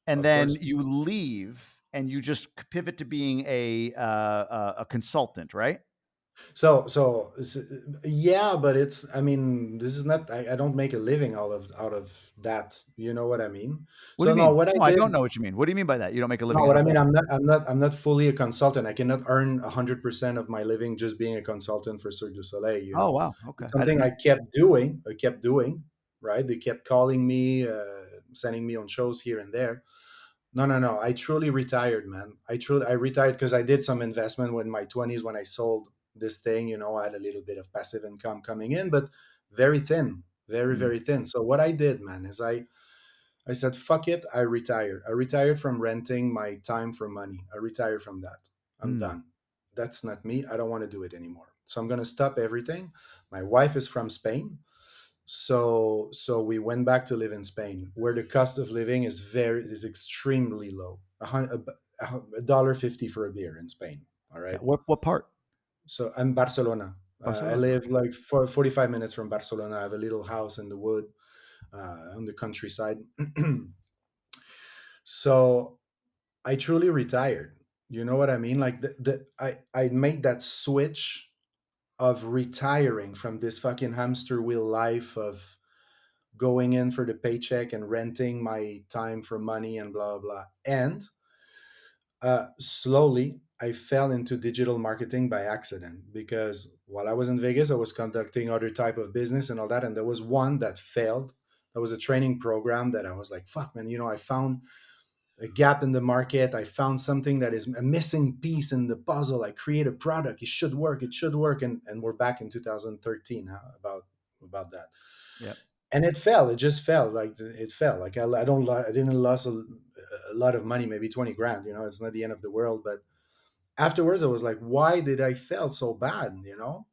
and Of then course. you leave and you just pivot to being a consultant, right? Yeah, but I mean, this is not. I don't make a living out of that. You know what I mean? What do So you no, mean? what I No, I did. don't know what you mean. What do you mean by that? You don't make a No, living out what of I mean, what? I'm not fully a consultant. I cannot earn 100% of my living just being a consultant for Cirque du Soleil. Oh, wow. Okay, It's I didn't something know. I kept doing. I kept doing. Right? They kept calling me, sending me on shows here and there. No, no, no. I truly retired, man. I retired because I did some investment in my 20s when I sold this thing. I had a little bit of passive income coming in, but very thin, very, Mm, very thin. So what I did, man, is I said, fuck it. I retired. I retired from renting my time for money. I retired from that. I'm mm. done. That's not me. I don't want to do it anymore. So I'm going to stop everything. My wife is from Spain. So we went back to live in Spain, where the cost of living is extremely low. $1.50 for a beer in Spain. All Yeah, right. what part? So I'm Barcelona. I Barcelona. live Okay. like 45 minutes from Barcelona. I have a little house in the wood, on the countryside. So I truly retired. You know what I mean? Like I made that switch of retiring from this fucking hamster wheel life of going in for the paycheck and renting my time for money and blah blah blah. And slowly I fell into digital marketing by accident because while I was in Vegas, I was conducting other type of business and all that, and there was one that failed. There was a training program that I was like, "Fuck, man! You know, I found a gap in the market. I found something that is a missing piece in the puzzle. I create a product. It should work. It should work." And we're back in 2013 about that, Yep. and it fell. It just fell. Like it fell. Like I don't. I didn't lose a lot of money, maybe 20 grand. You know, it's not the end of the world, but afterwards I was like, why did I fail so bad, you know?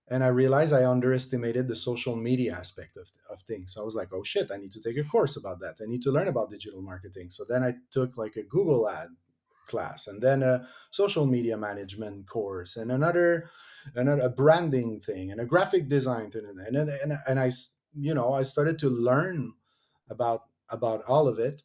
And I realized I underestimated the social media aspect of things. So I was like, oh shit, I need to take a course about that. I need to learn about digital marketing. So then I took like a Google ad class and then a social media management course and another a branding thing and a graphic design thing. And I, you know, I started to learn about all of it.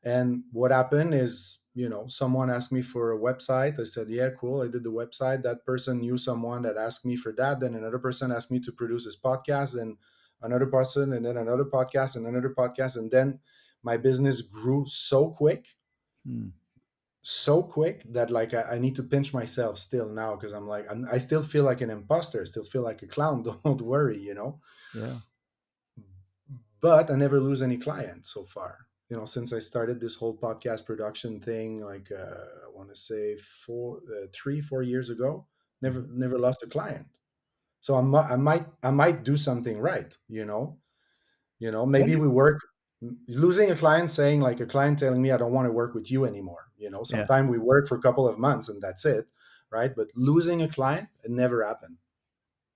And what happened is, you know, someone asked me for a website. I said, yeah, cool. I did the website. That person knew someone that asked me for that. Then another person asked me to produce his podcast, and another person, and then another podcast, and another podcast. And then my business grew Hmm. so quick that like I need to pinch myself still now because I still feel like an imposter. I still feel like a clown. Don't worry, you know. Yeah. But I never lose any client so far. You know, since I started this whole podcast production thing, like I want to say 4 years ago, Mhm. never lost a client. So I might do something right. Yeah. Maybe we work. Losing a client, saying like a client telling me I don't want to work with you anymore. You know, Yeah. sometime we work for a couple of months and that's it, right? But losing a client, it never happened.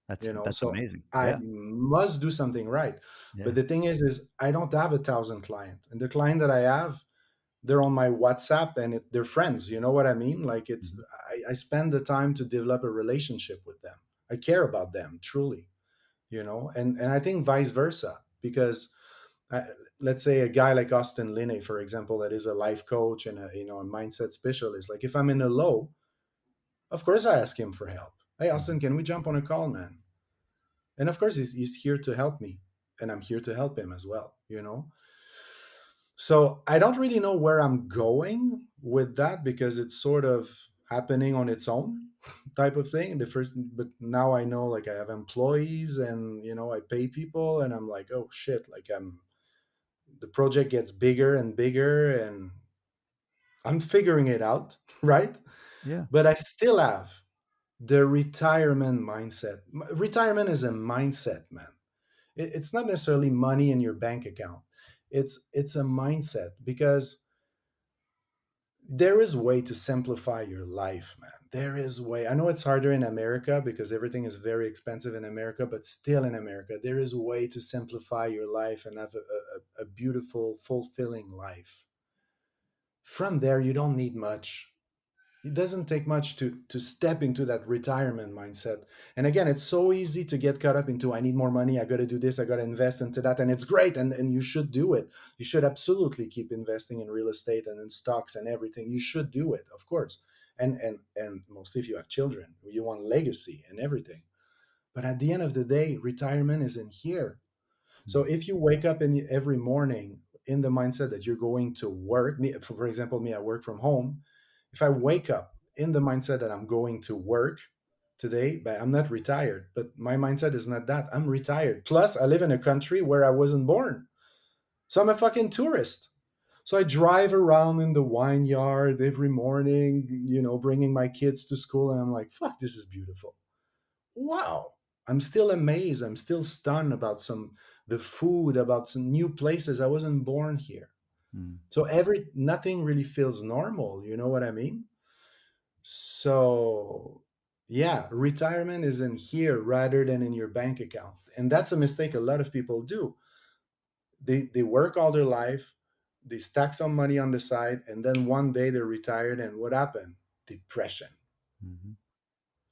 That's So amazing. I Yeah. must do something right. But Yeah. the thing is I don't have 1,000 clients, and the client that I have, they're on my WhatsApp and they're friends. You know what I mean? Like Mhm. I spend the time to develop a relationship with them. I care about them truly, and I think vice versa because I, let's say a guy like Austin Linney, for example, that is a life coach and a mindset specialist. Like if I'm in a low, of course I ask him for help. Hey Mhm. Austin, can we jump on a call, man? And of course he's here to help me, and I'm here to help him as well. So I don't really know where I'm going with that because it's sort of happening on its own type of thing. But now I know, like, I have employees and I pay people, and I'm like, oh shit, like the project gets bigger and bigger, and I'm figuring it out, right? Yeah. But I still have the retirement mindset. Retirement is a mindset, man. It's not necessarily money in your bank account. It's a mindset because there is a way to simplify your life, man. There is a way. I know it's harder in America because everything is very expensive in America, but still in America, there is a way to simplify your life and have a beautiful, fulfilling life. From there, you don't need much. It doesn't take much to step into that retirement mindset. And again, it's so easy to get caught up into, I need more money, I got to do this, I got to invest into that, and it's great, and you should do it. You should absolutely keep investing in real estate and in stocks and everything. You should do it, of course. And mostly if you have children, you want legacy and everything. But at the end of the day, retirement isn't here. So Mhm. if you wake up every morning in the mindset that you're going to work, for example, me, I work from home. If I wake up in the mindset that I'm going to work today, but I'm not retired, but my mindset is not that. I'm retired. Plus, I live in a country where I wasn't born. So I'm a fucking tourist. So I drive around in the wine yard every morning, bringing my kids to school. And I'm like, fuck, this is beautiful. Wow. I'm still amazed. I'm still stunned about the food, about some new places. I wasn't born here. Mhm. So nothing really feels normal. You know what I mean? So yeah, retirement is in here rather than in your bank account. And that's a mistake a lot of people do. They work all their life, they stack some money on the side, and then one day they're retired, and what happened? Depression. Mhm.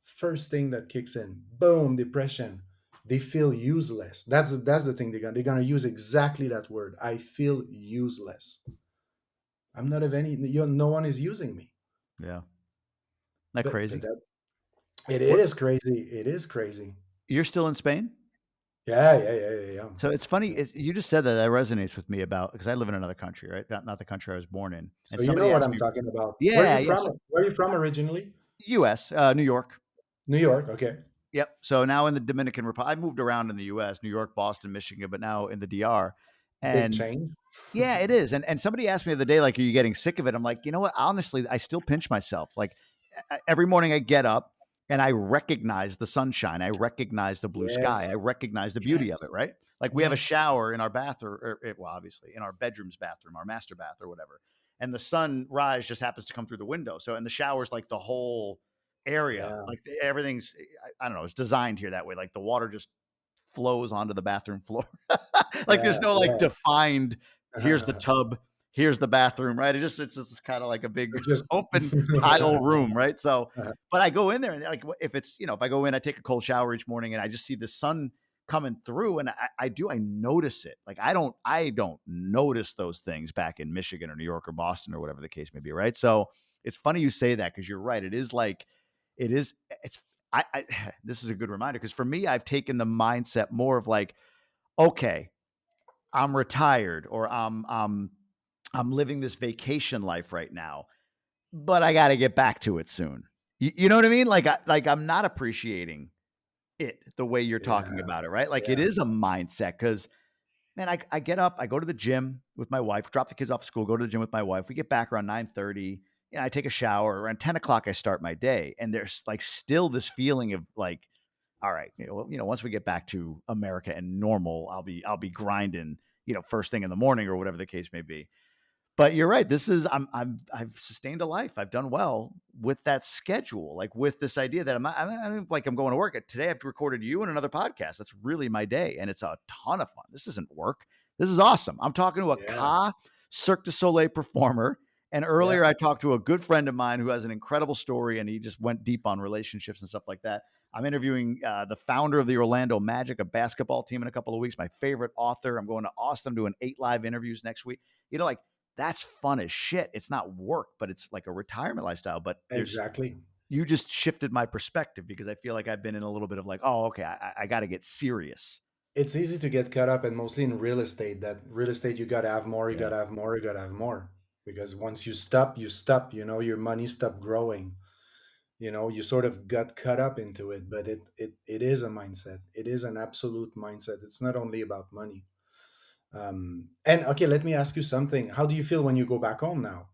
First thing that kicks in, boom, depression. They feel useless. That's the thing. They're gonna use exactly that word. I feel useless. I'm not of any. No one is using me. Yeah. that but crazy? that it What is crazy. It is crazy. you're still in Spain? Yeah, yeah, yeah, yeah, yeah. So it's funny. Yeah. You just said that. That resonates with me about because I live in another country, right? Not the country I was born in. And So you know somebody what asked I'm me, talking about. Where are "Yeah, you yes, from? Where are you from originally? U.S., New York." New York. Okay. Yep. So now in the Dominican Republic, I moved around in the U.S., New York, Boston, Michigan, but now in the DR. Big And change. yeah, it is. And somebody asked me the other day, like, "Are you getting sick of it?" I'm like, you know what? Honestly, I still pinch myself. Like every morning I get up and I recognize the sunshine. I recognize the blue sky. Yes. I recognize the beauty of Yes. it. Right? Like we have a Yes. shower in our bathroom, well, obviously in our bedroom's bathroom, our master bath or whatever. And the sunrise just happens to come through the window. So, and the shower's like the whole area, Yeah. like everything's, I don't know, it's designed here that way. Like the water just flows onto the bathroom floor. Like there's Yeah. no like Yeah. defined, here's the tub, here's the bathroom, right? It's just kind of like a big It's just open tile room, right? So, but I go in there and like if it's, if I go in, I take a cold shower each morning and I just see the sun coming through and I notice it. Like I don't notice those things back in Michigan or New York or Boston or whatever the case may be, right? So it's funny you say that because you're right. It is like it is it's I this is a good reminder because for me, I've taken the mindset more of like, okay, I'm retired or I'm living this vacation life right now, but I got to get back to it soon. You know what I mean? Like I'm not appreciating it the way you're yeah. talking about it, right? Like it Yeah. is a mindset because man, I get up, I go to the gym with my wife, drop the kids off at school, go to the gym with my wife. We get back around 9:30. I take a shower. Around 10 o'clock, I start my day. And there's like still this feeling of like, all right, once we get back to America and normal, I'll be grinding, first thing in the morning or whatever the case may be. But you're right. This is I've sustained a life. I've done well with that schedule, like with this idea that I don't like I'm going to work. Today I've recorded you and another podcast. That's really my day, and it's a ton of fun. This isn't work. This is awesome. I'm talking to Yeah. Cirque du Soleil performer, and Yeah. earlier I talked to a good friend of mine who has an incredible story, and he just went deep on relationships and stuff like that. I'm interviewing the founder of the Orlando Magic, a basketball team, in a couple of weeks. My favorite author. I'm going to Austin doing 8 live interviews next week. Like that's fun as shit. It's not work, but it's like a retirement lifestyle. But Exactly. you just shifted my perspective because I feel like I've been in a little bit of like, oh, okay, I got to get serious. It's easy to get caught up, and mostly in real estate. That real estate, you gotta have more. You Yeah, gotta have more. You gotta have more. Because once you stop, you stop. Your money stop growing. You sort of got caught up into it. But it is a mindset. It is an absolute mindset. It's not only about money. And okay, let me ask you something. How do you feel when you go back home now?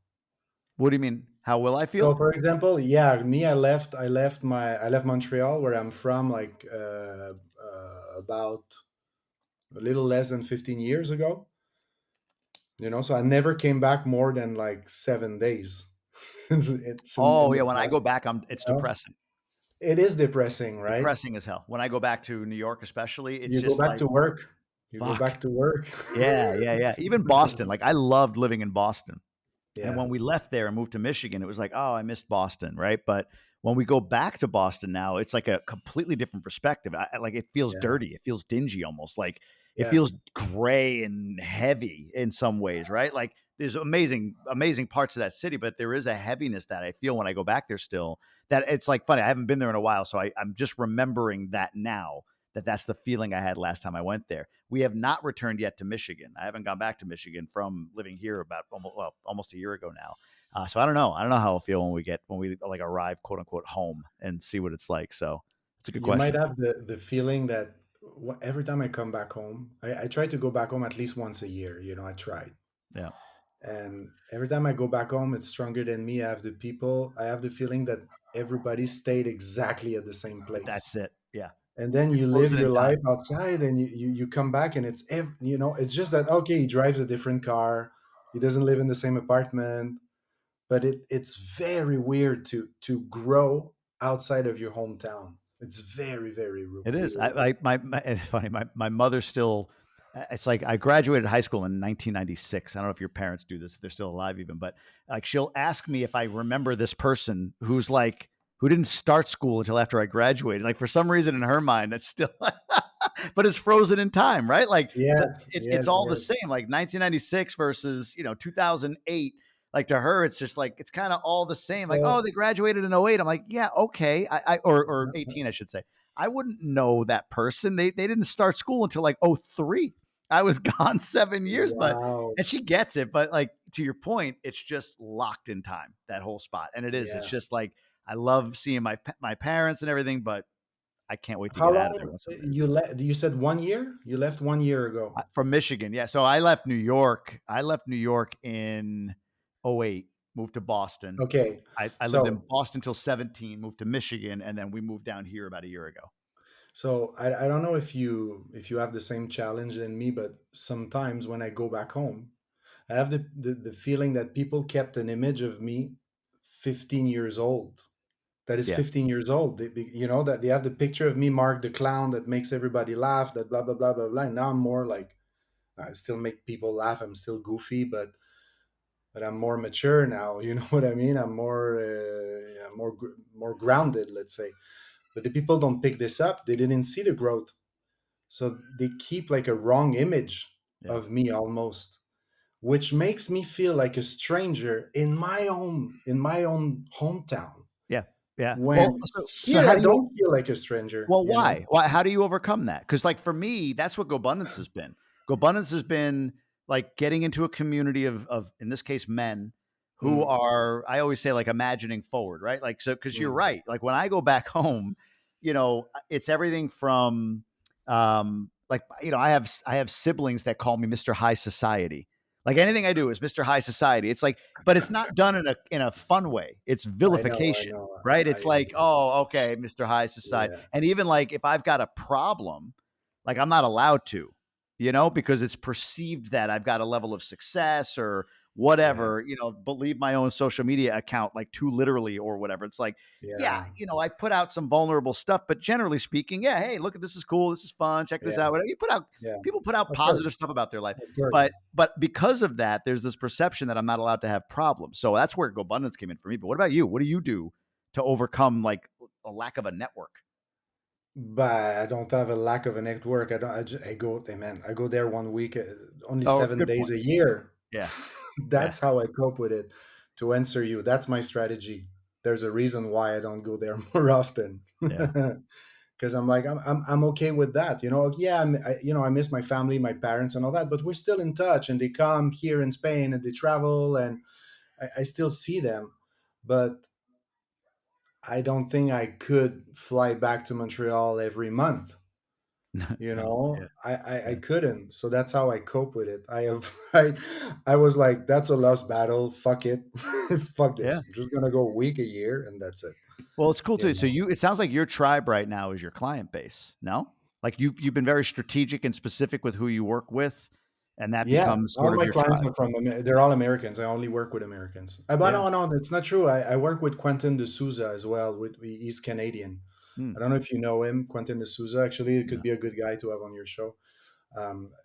what do you mean? How will I So, feel? for example, yeah, me, I left Montreal, where I'm from, like about a little less than 15 years ago. So I never came back more than like 7 days. It's in Oh the yeah, when I past. go back, You it's know, depressing. it is depressing, right? Depressing as hell. When I go back to New York, especially, it's You go just back like to work. You go fuck. back to work. Yeah, yeah, yeah. Even Boston. Like I loved living in Boston. And Yeah, when we left there and moved to Michigan, it was like, oh, I missed Boston, right? But when we go back to Boston now, it's like a completely different perspective. Like it feels yeah, dirty. It feels dingy almost. Like it yeah. feels gray and heavy in some ways, right? Like there's amazing, amazing parts of that city, but there is a heaviness that I feel when I go back there still that it's like funny. I haven't been there in a while. So I'm just remembering that now that's the feeling I had last time I went there. We have not returned yet to Michigan. I haven't gone back to Michigan from living here about almost a year ago now. So I don't know. I don't know how I'll feel when we like arrive, quote unquote, home and see what it's like. So it's a good You might question. have the feeling that every time I come back home, I try to go back home at least once a year. I try. Yeah, And every time I go back home, it's stronger than me. I have the feeling that everybody stayed exactly at the same place. that's it. Yeah, And then you're you live frozen in your life time. outside, and you come back, and it's just that, okay, he drives a different car. He doesn't live in the same apartment, but it's very weird to grow outside of your hometown. It's very, very It is. weird. It's funny. My mother still. It's like I graduated high school in 1996. I don't know if your parents do this, if they're still alive even, but like she'll ask me if I remember this person who didn't start school until after I graduated. Like for some reason in her mind, that's still, but it's frozen in time, right? Like Yes, it's yes, all the yes. same. Like 1996 versus 2008. Like to her, it's just like, it's kind of all the same. Like, oh, So they graduated in '08. I'm like, yeah, okay. Or 18, I should say. I wouldn't know that person. They didn't start school until like '03. I was gone 7 years, but wow, and she gets it. But like to your point, it's just locked in time, that whole spot. And it is. It's yeah. just like I love seeing my parents and everything, but I can't wait to How get out of there long once I'm there. you left? You said 1 year. You left 1 year ago. From Michigan, yeah. So I left New York. I left New York in '08, moved to Boston. Okay, I lived in so Boston till 17, moved to Michigan, and then we moved down here about a year ago. I don't know if you have the same challenge than me, but sometimes when I go back home, I have the feeling that people kept an image of me 15 years old. That is Yeah. 15 years old. That they have the picture of me, Mark the clown, that makes everybody laugh. That blah blah blah blah blah. And now I'm more like I still make people laugh. I'm still goofy, but I'm more mature now. You know what I mean? I'm more grounded, let's say. But the people don't pick this up. They didn't see the growth, so they keep like a wrong image Yeah. of me almost, which makes me feel like a stranger in my own hometown. Yeah. Yeah. Well, When so here how I do you don't feel like a stranger. well, why? Why how do you overcome that? Because like for me, that's what GoBundance has been. GoBundance has been like getting into a community of in this case men who Mm, are, I always say, like imagining forward, right? Like so because you're mm, right. Like when I go back home, it's everything from like I have siblings that call me Mr. High Society. Like anything I do is Mr. High Society. It's like, but it's not done in a fun way. It's I vilification, know, right? I It's like, oh, okay, Mr. High Society. yeah, And even like if I've got a problem, like I'm not allowed to, because it's perceived that I've got a level of success or yeah, whatever, believe my own social media account like too literally or whatever. It's like, yeah, yeah, I put out some vulnerable stuff, but generally speaking, yeah, hey, look at this is cool, this is fun, check this yeah, out. Whatever you put out, yeah. people put out Of course, positive stuff about their life. of course. But because of that, there's this perception that I'm not allowed to have problems. So that's where GoBundance came in for me. But what about you? What do you do to overcome like a lack of a network? But I don't have a lack of a network. I don't. I go. Hey, man, I go there 1 week, only Oh, 7 days good point. a year. Yeah. Yeah. That's how I cope with it. To answer you, that's my strategy. There's a reason why I don't go there more often. Yeah. Because I'm like I'm okay with that. Yeah, I miss my family, my parents, and all that. But we're still in touch, and they come here in Spain, and they travel, and I still see them. But I don't think I could fly back to Montreal every month. No. Yeah. I Yeah. couldn't. So that's how I cope with it. I have I was like, that's a lost battle. Fuck it. Fuck Yeah. this. I'm just gonna go a week a year and that's it. Well, it's cool You too. So know? it sounds like your tribe right now is your client base. No? Like you've been very strategic and specific with who you work with, and that Yeah. becomes sort All of my your clients tribe. are they're all Americans. I only work with Americans. But Yeah. no, that's not true. I work with Quentin D'Souza as well. He's Canadian. Hmm. I don't know if you know him, Quentin D'Souza. Actually, it could No. be a good guy to have on your show.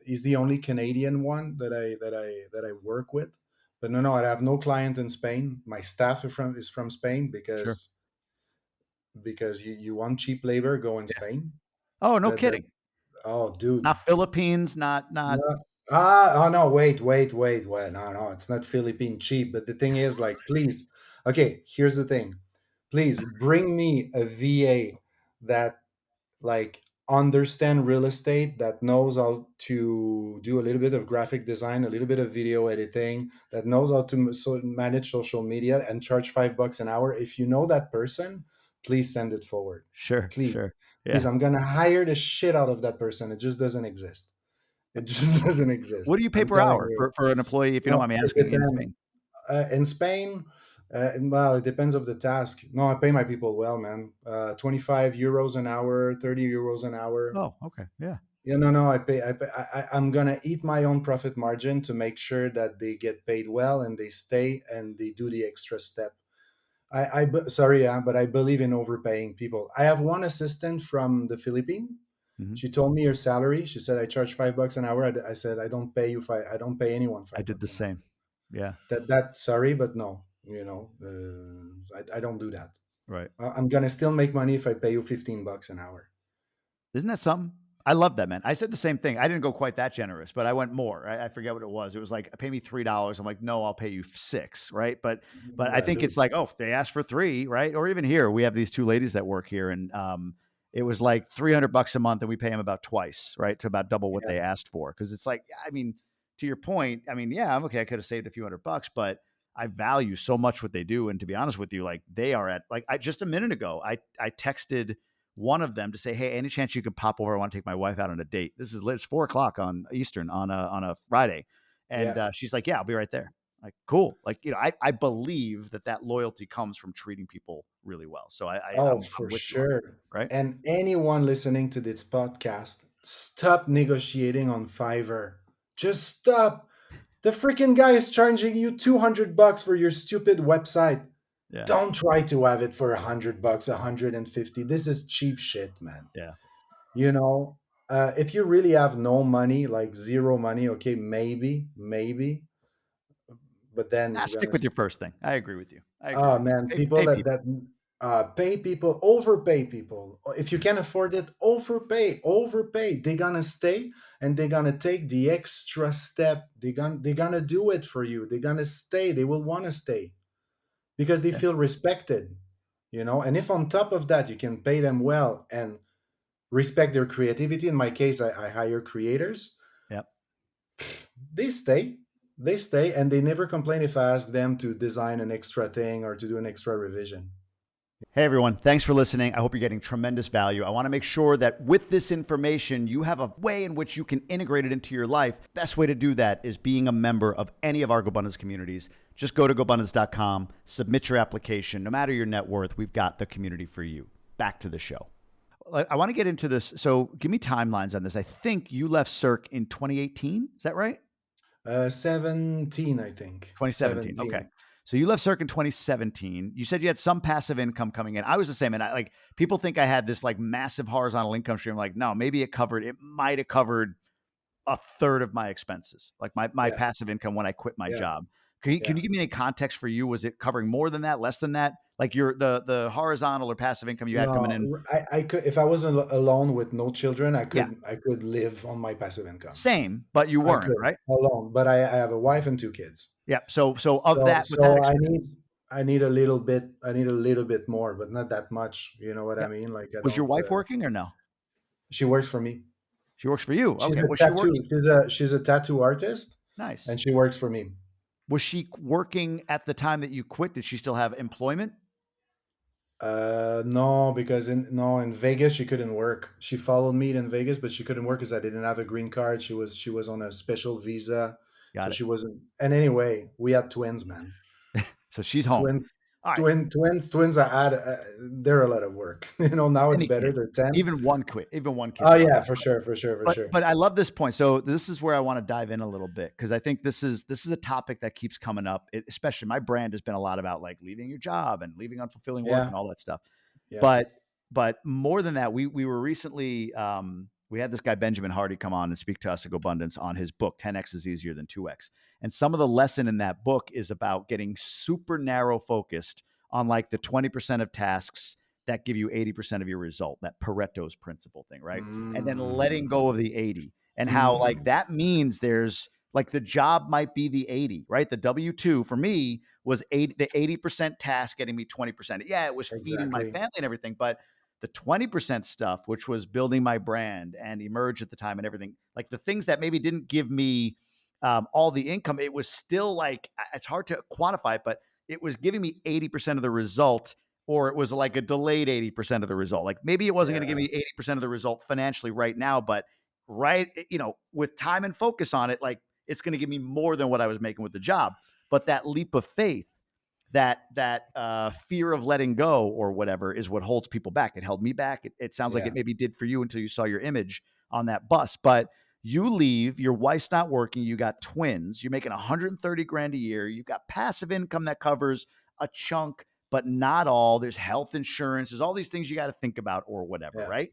He's the only Canadian one that I work with. But no, I have no client in Spain. My staff is from Spain Sure. because you want cheap labor, go in Yeah. Spain. Oh, no That kidding. oh, dude. Not Philippines, not No. Oh no, wait. Well, no, it's not Philippine cheap. But the thing is, like, please, okay, here's the thing. Please bring me a VA that like understand real estate, that knows how to do a little bit of graphic design, a little bit of video editing, that knows how to manage social media and charge $5 an hour. If you know that person, please send it forward. sure, Please, sure. please. Yeah. I'm gonna hire the shit out of that person. It just doesn't exist. It just doesn't exist. What do you pay I'm per telling hour you. for an employee, if you don't No, mind me it asking, in depends. Spain? In Spain, well, it depends of the task. No, I pay my people well, man. 25 euros an hour, 30 euros an hour. Oh, okay. Yeah. Yeah, no. I'm gonna eat my own profit margin to make sure that they get paid well and they stay and they do the extra step. Sorry, yeah, but I believe in overpaying people. I have one assistant from the Philippines. Mhm. She told me her salary. She said, I charge $5 an hour. I said, I don't pay you five. I don't pay anyone I five did the bucks an hour. same. Yeah. Sorry, but no, I don't do that. Right. I'm gonna still make money if I pay you $15 an hour. Isn't that something? I love that, man. I said the same thing. I didn't go quite that generous, but I went more. I forget what it was. It was like, pay me $3. I'm like, no, I'll pay you six, right? But I think it's Baloo. like, oh, they asked for three, right? Or even here, we have these two ladies that work here, and it was like $300 a month, and we pay them about twice, right, to about double what Yeah. they asked for. Because it's like, I mean, to your point, I mean, yeah, I'm okay. I could have saved a few $100, but I value so much what they do. And to be honest with you, like they are at like I just a minute ago, I texted one of them to say, hey, any chance you could pop over? I want to take my wife out on a date. This is it's 4 o'clock on Eastern on a Friday. And Yeah. she's like, yeah, I'll be right there. Like, cool. Like, you know, I believe that loyalty comes from treating people really well. So Oh, I'm for with you on that. sure. Right. And anyone listening to this podcast, stop negotiating on Fiverr. Just stop. The freaking guy is charging you $200 for your stupid website. Yeah. Don't try to have it for $100, 150. This is cheap shit, man. Yeah. You know, if you really have no money, like zero money, okay, maybe, but then you're Stick gonna. with your first thing. I agree with you. I agree Oh with you. man, people Pay that people. pay people, overpay people. If you can afford it, overpay. They're gonna stay and they're gonna take the extra step. They're gonna do it for you. They're gonna stay. They will want to stay because they Yeah. feel respected. And if on top of that you can pay them well and respect their creativity. In my case, I hire creators. Yep. They stay. They stay, and they never complain if I ask them to design an extra thing or to do an extra revision. Hey, everyone. Thanks for listening. I hope you're getting tremendous value. I want to make sure that with this information, you have a way in which you can integrate it into your life. Best way to do that is being a member of any of our Gobundance communities. Just go to Gobundance.com, submit your application. No matter your net worth, we've got the community for you. Back to the show. I want to get into this. So give me timelines on this. I think you left Cirque in 2018. Is that right? 17, I think. 2017. Okay. 17. So you left Cirque in 2017. You said you had some passive income coming in. I was the same. And like people think I had this like massive horizontal income stream. Like, no, maybe it might have covered a third of my expenses, like my Yeah, passive income when I quit my yeah, job. Can yeah. you give me any context for you? Was it covering more than that, less than that? Like the horizontal or passive income you had coming in? No, I could if I was alone with no children, I Yeah. could I could live on my passive income. Same, but you I weren't, could right? alone, but I have a wife and two kids. Yeah. So of So that, with that so I experience, need I need a little bit I need a little bit more, but not that much. You know what I yeah. mean? Like I Was your don't. wife working or no? She works for me. She works for you. She's Okay. a Was she tattoo. working? She's a tattoo artist, Nice. and she works for me. Was she working at the time that you quit? Did she still have employment? No, because in Vegas she couldn't work. She followed me in Vegas, but she couldn't work because I didn't have a green card. She was on a special visa, so Got it. she wasn't. And anyway, we had twins, man. So she's home. Twin, All right. twins. I had. They're a lot of work. Now it's Any better. kid, They're 10. even one kid's Oh a lot. yeah, for sure, for sure, for sure. But I love this point. So this is where I want to dive in a little bit because I think this is a topic that keeps coming up. Especially my brand has been a lot about like leaving your job and leaving unfulfilling work Yeah, and all that stuff. yeah. But more than that, we were recently we had this guy Benjamin Hardy come on and speak to us at Gobundance on his book 10x is easier than 2x. And some of the lesson in that book is about getting super narrow focused on like the 20% of tasks that give you 80% of your result, that Pareto's principle thing, right? And then letting Mm, go of the 80 and how like mm, that means there's like the job might be the 80, right? The W2 for me was the 80% task getting me 20%. Yeah, it was feeding my exactly. family and everything, but the 20% stuff, which was building my brand and Emerge at the time and everything, like the things that maybe didn't give me all the income, it was still like, it's hard to quantify it, but it was giving me 80% of the result, or it was like a delayed 80% of the result. Like maybe it wasn't going to give Yeah, me 80% of the result financially right now, but right, with time and focus on it, like it's going to give me more than what I was making with the job. But that leap of faith, that fear of letting go or whatever is what holds people back. It held me back. It sounds like yeah, it maybe did for you until you saw your image on that bus. But you leave, your wife's not working, you got twins, you're making 130 grand a year, you've got passive income that covers a chunk, but not all. There's health insurance, there's all these things you got to think about or whatever, yeah. right?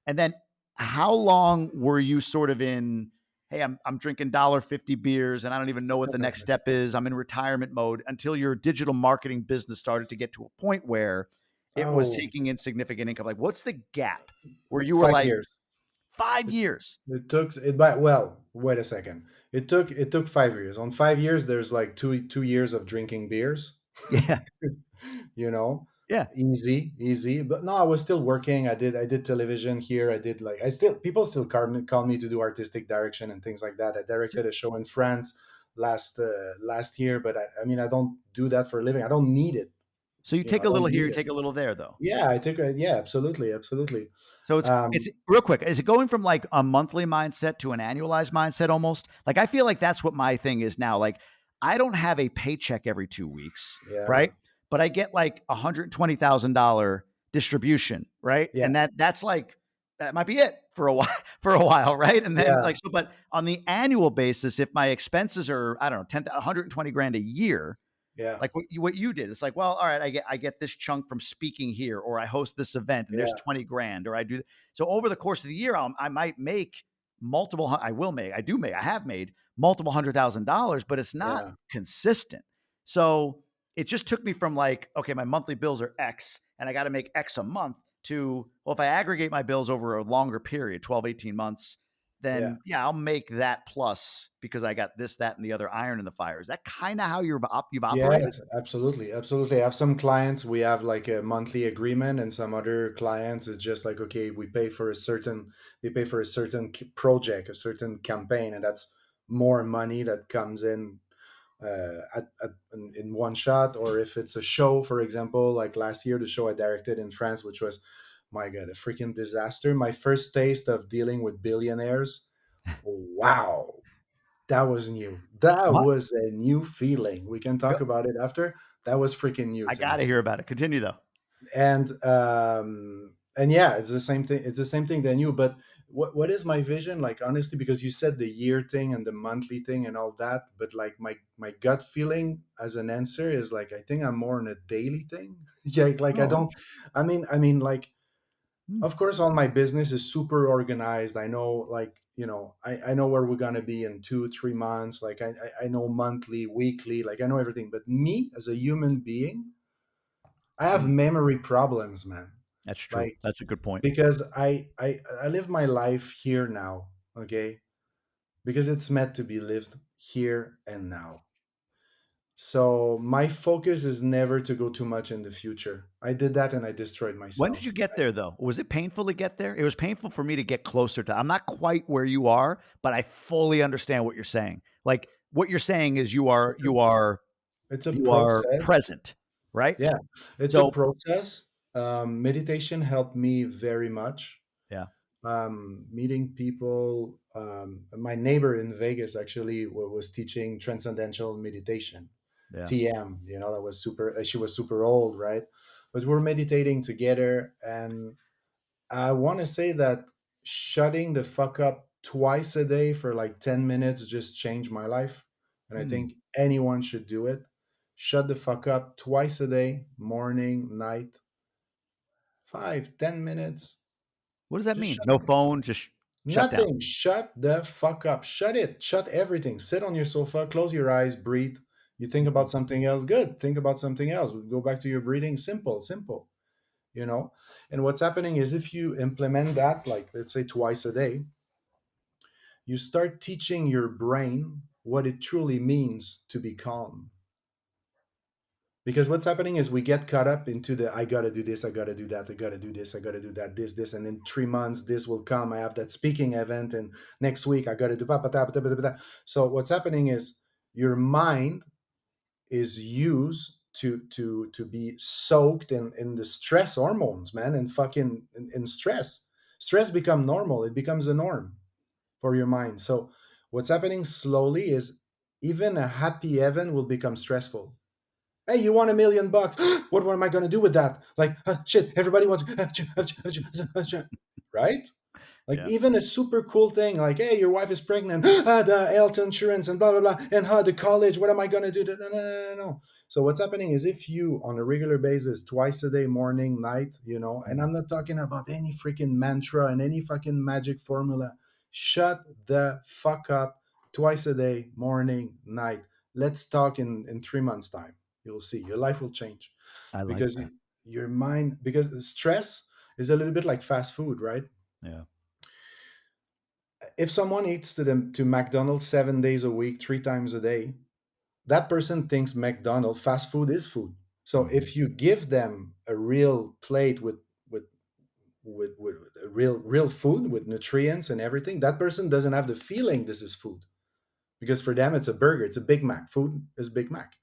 And then how long were you sort of in, hey, I'm drinking $1.50 beers and I don't even know what the next step is. I'm in retirement mode until your digital marketing business started to get to a point where it was Oh, taking in significant income. Like what's the gap where you were like 5 years. 5 years. It took it, but well, wait a second. It took 5 years. On 5 years, there's like two years of drinking beers. Yeah. you know, Yeah. easy, easy. But no, I was still working. I did television here. I did like I still people still call me to do artistic direction and things like that. I So, directed a show in France last year, but I mean I don't do that for a living. I don't need it. so you take I a don't little here, need you it. take a little there, though. Yeah, I think yeah, absolutely, absolutely. So it's Um, real quick. Is it going from like a monthly mindset to an annualized mindset almost? Like I feel like that's what my thing is now. Like I don't have a paycheck every 2 weeks, yeah, right? But I get like $120,000 distribution, right? yeah, And that's like that might be it for a while for a while, right? And then yeah, like so, but on the annual basis, if my expenses are I don't know 120 grand a year, yeah, like what you did. It's like, well, all right, I get this chunk from speaking here, or I host this event, and there's yeah, 20 grand, or I do. So over the course of the year, I might make multiple. I will make. I do make. I have made multiple $100,000, but it's not yeah, consistent. So it just took me from like, okay, my monthly bills are X, and I got to make X a month. To well, if I aggregate my bills over a longer period, 12, 18 months, yeah. then yeah, I'll make that plus because I got this, that, and the other iron in the fire. Is that kind of how you've operated? Yes, absolutely, absolutely. I have some clients, we have like a monthly agreement, and some other clients it's just like, okay, they pay for a certain project, a certain campaign, and that's more money that comes in in one shot. Or if it's a show, for example, like last year, the show I directed in France, which was, my God, a freaking disaster. My first taste of dealing with billionaires. Wow, that was new. That What? was a new feeling. We can Go talk about it after. That was freaking new I to me. gotta hear about it. Continue though. And yeah, it's the same thing. It's the same thing than you. But what is my vision? Like honestly, because you said the year thing and the monthly thing and all that, but like my gut feeling as an answer is like I think I'm more on a daily thing. Yeah, like I Oh, don't. interesting. I mean, like Hmm. of course all my business is super organized. I know, like, I know where we're gonna be in 2 3 months. Like I know monthly, weekly, like I know everything. But me as a human being, I have Hmm. memory problems, man. That's true. Like, That's a good point. because I live my life here now, okay? Because it's meant to be lived here and now. So my focus is never to go too much in the future. I did that and I destroyed When did you myself. get there though? Was it painful to get there? It was painful for me to get closer to. I'm not quite where you are, but I fully understand what you're saying. Like what you're saying is you are It's a you are it's a you are process. present, right? Yeah, it's a So process. Meditation helped me very much. yeah, Meeting people. My neighbor in Vegas actually was teaching transcendental meditation, yeah. TM. That was super. She was super old, right? But we're meditating together, and I want to say that shutting the fuck up twice a day for like 10 minutes just changed my life, and I Hmm. think anyone should do it. Shut the fuck up twice a day, morning, night, 5 10 minutes. What does that Just mean? shut No phone, just shut down. Nothing. Shut the fuck up. Shut it. Shut everything. Sit on your sofa, close your eyes, breathe. You think Mhm. about something else, good. Think about something else. Go back to your breathing. Simple, simple. You know? And what's happening is if you implement that, like let's say twice a day, you start teaching your brain what it truly means to be calm. Because what's happening is we get caught up into the I gotta do this, I gotta do that, I gotta do this, I gotta do that, this, and in 3 months this will come. I have that speaking event, and next week I gotta do so what's happening is your mind is used to be soaked in the stress hormones, man, and fucking in stress. Stress become normal, it becomes a norm for your mind. So what's happening slowly is even a happy event will become stressful. Hey, you won $1 million. What am I going to do with that? Like, shit, everybody wants, right? Like, Yeah. even a super cool thing, like, hey, your wife is pregnant, the health insurance, and blah, blah, blah, and the college, what am I going to do? No, no, no, no, no. So, what's happening is if you, on a regular basis, twice a day, morning, night, and Mhm. I'm not talking about any freaking mantra and any fucking magic formula, shut the fuck up twice a day, morning, night. Let's talk in 3 months' time. You'll see your life will change I like because that. your mind, because stress is a little bit like fast food, right? Yeah. If someone eats to McDonald's 7 days a week, 3 times a day, that person thinks McDonald's fast food is food. So Mhm. if you give them a real plate with with real food with nutrients and everything, that person doesn't have the feeling this is food, because for them it's a burger, it's a Big Mac. Food is Big Mac.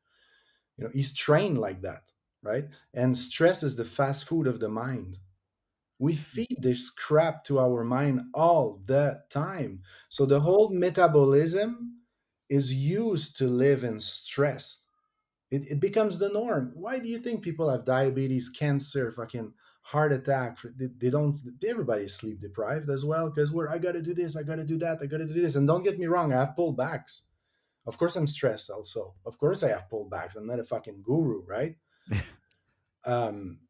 He's trained like that, right? And stress is the fast food of the mind. We feed this crap to our mind all the time. So the whole metabolism is used to live in stress. It becomes the norm. Why do you think people have diabetes, cancer, fucking heart attack? They don't. Everybody's sleep deprived as well, because I got to do this, I got to do that, I got to do this. And don't get me wrong, I have pullbacks. Of course, I'm stressed. Also, of course, I have pullbacks. I'm not a fucking guru, right? Um,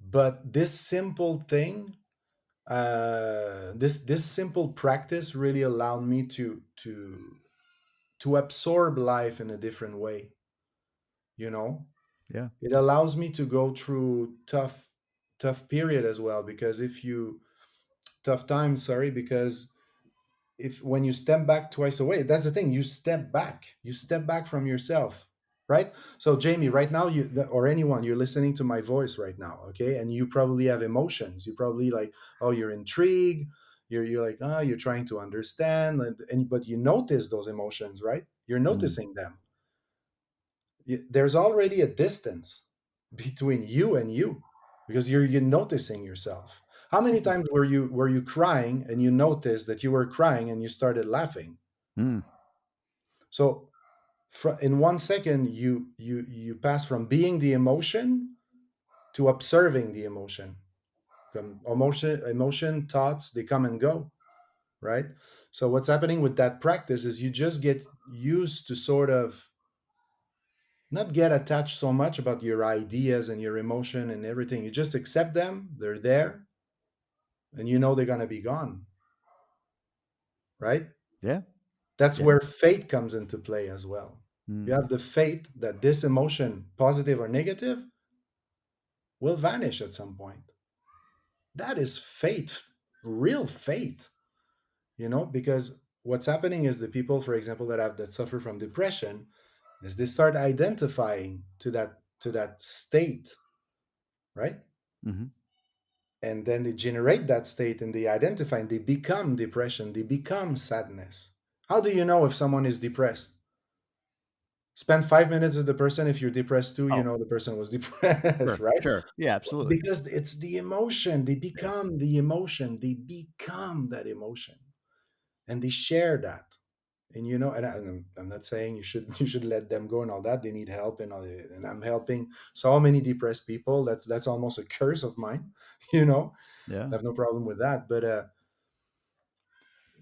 but this simple thing, this simple practice really allowed me to absorb life in a different way. You know, Yeah. it allows me to go through tough period as well, because if you tough times, sorry, because if when you step back twice away, that's the thing, you step back from yourself, right? So Jamie, right now, or anyone, you're listening to my voice right now, okay, and you probably have emotions. You probably like, oh, you're intrigued, you're like, oh, you're trying to understand, but you notice those emotions, right? You're Mm. noticing them. There's already a distance between you and you, because you're noticing yourself. How many times were you crying and you noticed that you were crying and you started laughing? Mm. So in 1 second, you pass from being the emotion to observing the emotion. Emotion thoughts, they come and go, right? So what's happening with that practice is you just get used to sort of not get attached so much about your ideas and your emotion and everything. You just accept them, they're there, and you know they're going to be gone, right? Yeah. That's Yeah. where faith comes into play as well. You Mm. have the faith that this emotion, positive or negative, will vanish at some point. That is faith, real faith, because what's happening is the people, for example, that suffer from depression, is they start identifying to that state, right? Mhm. And then they generate that state and they identify and they become depression, they become sadness. How do you know if someone is depressed? Spend 5 minutes with the person. If you're depressed too, you Oh, know the person was depressed, sure. right? Sure. Yeah, absolutely. Because it's the emotion. They Yeah. become the emotion. They become that emotion, and they share that. And I'm not saying you should you should let them go and all that. They need help and all, and I'm helping so many depressed people. That's almost a curse of mine. You know, Yeah. I have no problem with that. But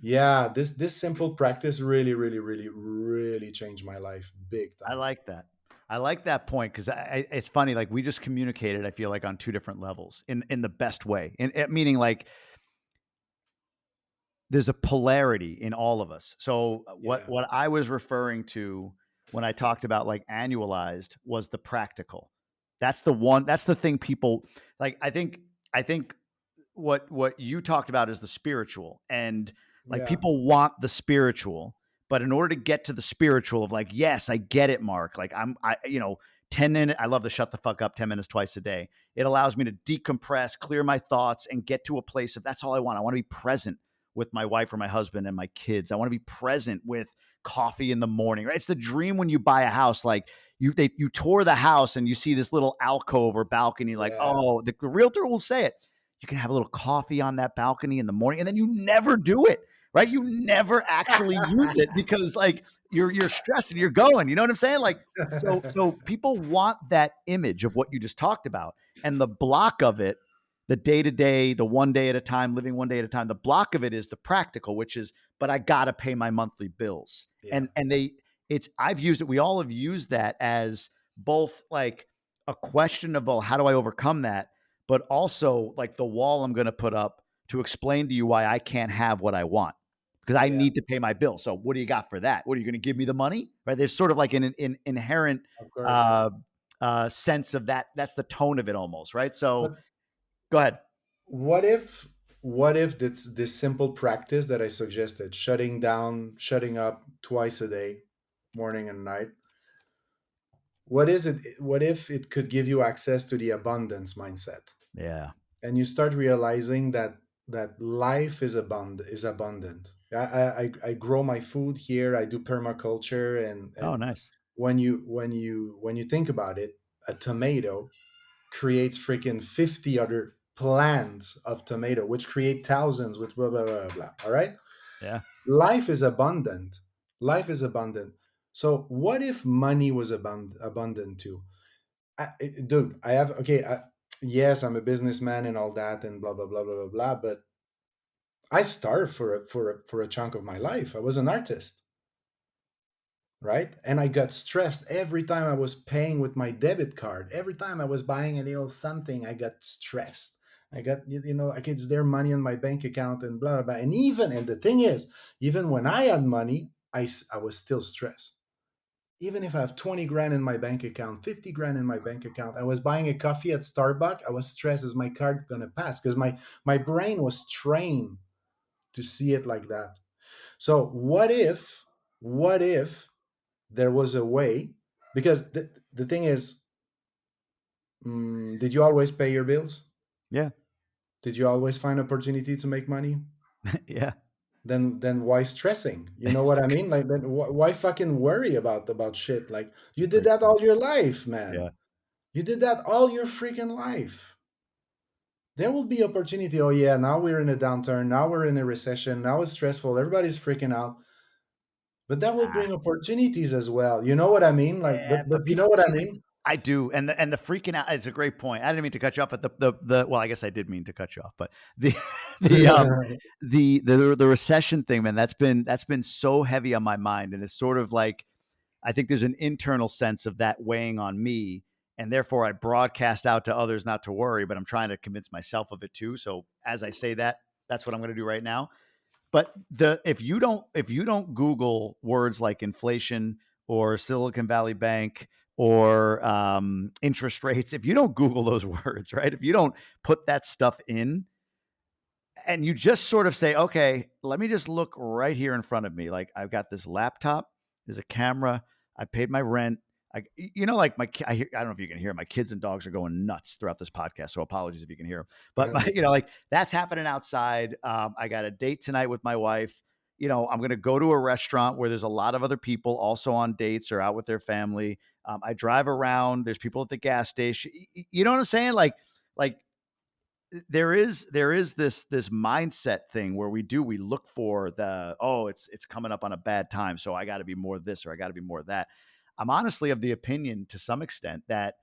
yeah, this simple practice really, really, really, really changed my life big I time. like that. I like that point because it's funny. Like we just communicated, I feel like on two different levels in the best way. Meaning like there's a polarity in all of us. So Yeah, what I was referring to when I talked about like annualized was the practical. That's the one. That's the thing people like. I think what you talked about is the spiritual, and like yeah, people want the spiritual, but in order to get to the spiritual of like, yes, I get it, Mark, like I 10 minutes, I love to shut the fuck up 10 minutes twice a day. It allows me to decompress, clear my thoughts, and get to a place of that's all I want. I want to be present with my wife or my husband and my kids. I want to be present with coffee in the morning, right? It's the dream when you buy a house. Like you tour the house and you see this little alcove or balcony, like, yeah. oh, the realtor will say it, you can have a little coffee on that balcony in the morning, and then you never do it, right? You never actually use it because like you're stressed and you're going. You know what I'm saying? Like so people want that image of what you just talked about, and the block of it, the day to day, the one day at a time, living one day at a time. The block of it is the practical, which is, but I gotta pay my monthly bills, Yeah, and it's I've used it. We all have used that as both like a question of, well, how do I overcome that? But also like the wall I'm going to put up to explain to you why I can't have what I want because I yeah, need to pay my bill. So what do you got for that? What are you going to give me the money? Right? There's sort of like an inherent of course. uh, sense of that. That's the tone of it almost, right? So But go ahead. what if? this simple practice that I suggested, shutting up twice a day, morning and night, what if it could give you access to the abundance mindset? Yeah. And you start realizing that life is abundant. I grow my food here. I do permaculture, Oh, and nice. when you think about it, a tomato creates freaking 50 other plants of tomato, which create thousands, with blah blah blah blah. All right, Yeah. life is abundant. Life is abundant. So what if money was abundant too? Dude, I have okay. Yes, I'm a businessman and all that, and blah blah blah blah blah blah. But I starved for a chunk of my life. I was an artist, right? And I got stressed every time I was paying with my debit card. Every time I was buying a little something, I got stressed. I got, like, it's their money in my bank account and blah, blah, blah. And the thing is, even when I had money, I was still stressed. Even if I have 20 grand in my bank account, 50 grand in my bank account, I was buying a coffee at Starbucks, I was stressed, is my card going to pass? Because my brain was trained to see it like that. So what if there was a way, because the thing is, did you always pay your bills? Yeah. Did you always find opportunity to make money? Yeah. Then why stressing? You know what I mean? Like, then why fucking worry about shit? Like, you It's a did great that point. all your life, man. Yeah. You did that all your freaking life. There will be opportunity. Oh yeah, now we're in a downturn, now we're in a recession, now it's stressful, everybody's freaking out. But that will Ah, bring opportunities as well. You know what I mean? Like, yeah, but but you know people what I see this. mean? I do, and the freaking out. It's a great point. I didn't mean to cut you off, but the well, I guess I did mean to cut you off, but the the the recession thing, man, that's been so heavy on my mind, and it's sort of like I think there's an internal sense of that weighing on me, and therefore I broadcast out to others not to worry, but I'm trying to convince myself of it too. So as I say that, that's what I'm going to do right now. But the if you don't Google words like inflation or Silicon Valley Bank or interest rates, if you don't Google those words, right? If you don't put that stuff in, and you just sort of say, okay, let me just look right here in front of me. Like I've got this laptop, there's a camera, I paid my rent. Like I don't know if you can hear my kids and dogs are going nuts throughout this podcast. So apologies if you can hear them, but like that's happening outside. I got a date tonight with my wife. I'm going to go to a restaurant where there's a lot of other people also on dates or out with their family. I drive around. There's people at the gas station. You know what I'm saying? Like there is this mindset thing where we look for it's coming up on a bad time, so I got to be more this or I got to be more that. I'm honestly of the opinion to some extent that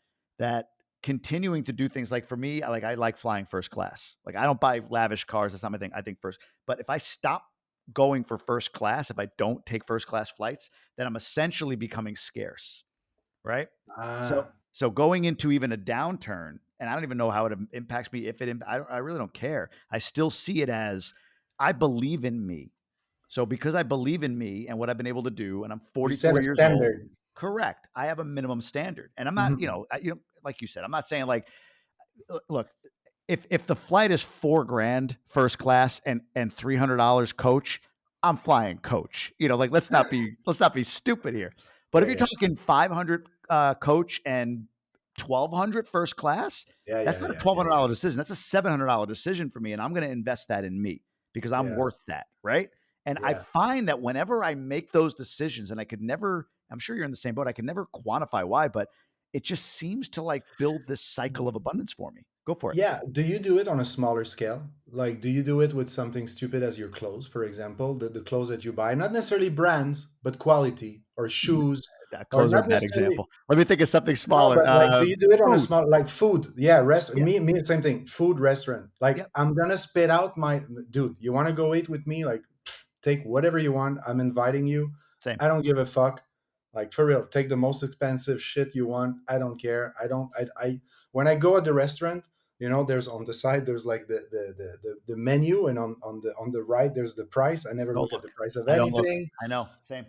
continuing to do things, like for me, I like flying first class. Like I don't buy lavish cars, that's not my thing. I think first, but if I stop going for first class, if I don't take first class flights, then I'm essentially becoming scarce, right? So ah, so going into even a downturn, and I don't even know how it impacts me. If I really don't care. I still see it as I believe in me. So because I believe in me and what I've been able to do, and I'm you set 44 a years old, standard. correct. I have a minimum standard, and I'm not, Mhm. like you said, I'm not saying like, look, if the flight is 4 grand first class and $300 coach, I'm flying coach. Like let's not be stupid here. But Yeah, if you're yeah, talking 500 coach and 1,200 first class, yeah, that's yeah, not a yeah, twelve yeah, hundred yeah, dollar decision. That's a $700 decision for me, and I'm going to invest that in me because I'm yeah, worth that, right? And I yeah. find that whenever I make those decisions, and I could never, I'm sure you're in the same boat. I can never quantify why, but it just seems to like build this cycle of abundance for me. Go for it. Yeah, do you do it on a smaller scale? Like, do you do it with something stupid as your clothes, for example, the clothes that you buy, not necessarily brands, but quality, or shoes, or Clothes are a not bad necessarily. example. Let me think of something No, smaller. but like, do you do it on a Food. small, like food? Yeah, Yeah. me, same thing. Food restaurant. Like, Yep. I'm gonna spit out my dude. You want to go eat with me? Like, take whatever you want. I'm inviting you. Same. I don't give a fuck. Like, for real, take the most expensive shit you want. I don't care. I don't. I when I go at the restaurant, there's on the side there's like the menu, and on the right there's the price. I never Don't look at the look. price of I don't look. anything, I know. Same.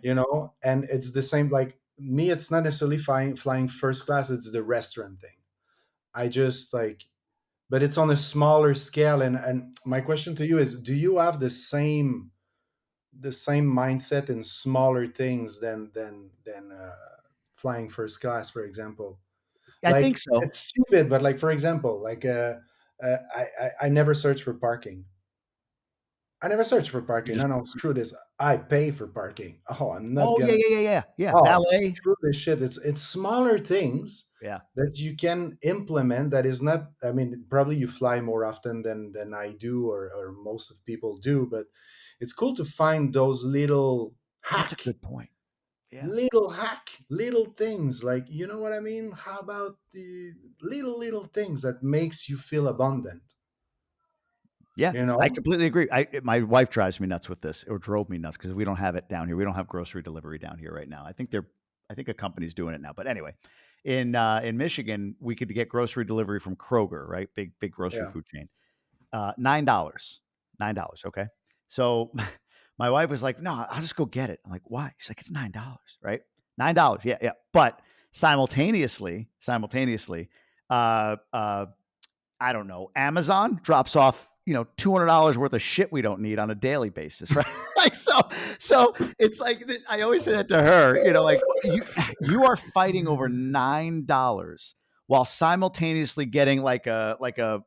and it's the same. Like me, it's not necessarily flying first class. It's the restaurant thing. I just like but it's on a smaller scale. And my question to you is, do you have the same mindset in smaller things than flying first class, for example? I think Like, so. it's stupid, but like, for example, like, I never search for parking. I never search for You parking. just No, no, screw this. I pay for parking. Oh, I'm not Oh, yeah, gonna. yeah, yeah, yeah, yeah. Oh, Valet. screw this shit. It's smaller things Yeah, that you can implement. That is not. I mean, probably you fly more often than I do, or most of people do. But it's cool to find those that's a good point. Yeah. little things. Like, you know what I mean? How about the little things that makes you feel abundant? Yeah, You I know? completely agree. My wife drives me nuts with this, or drove me nuts, because we don't have it down here. We don't have grocery delivery down here right now. I think a company's doing it now. But anyway, in Michigan, we could get grocery delivery from Kroger, right? Big grocery Yeah. food chain. $9, $9. Okay, so my wife was like, "No, I'll just go get it." I'm like, "Why?" She's like, "It's $9, right? $9, yeah, yeah." But simultaneously, uh, uh, I don't know, Amazon drops off, $200 worth of shit we don't need on a daily basis, right? Like, so it's like, I always say that to her, like, you are fighting over $9 while simultaneously getting like a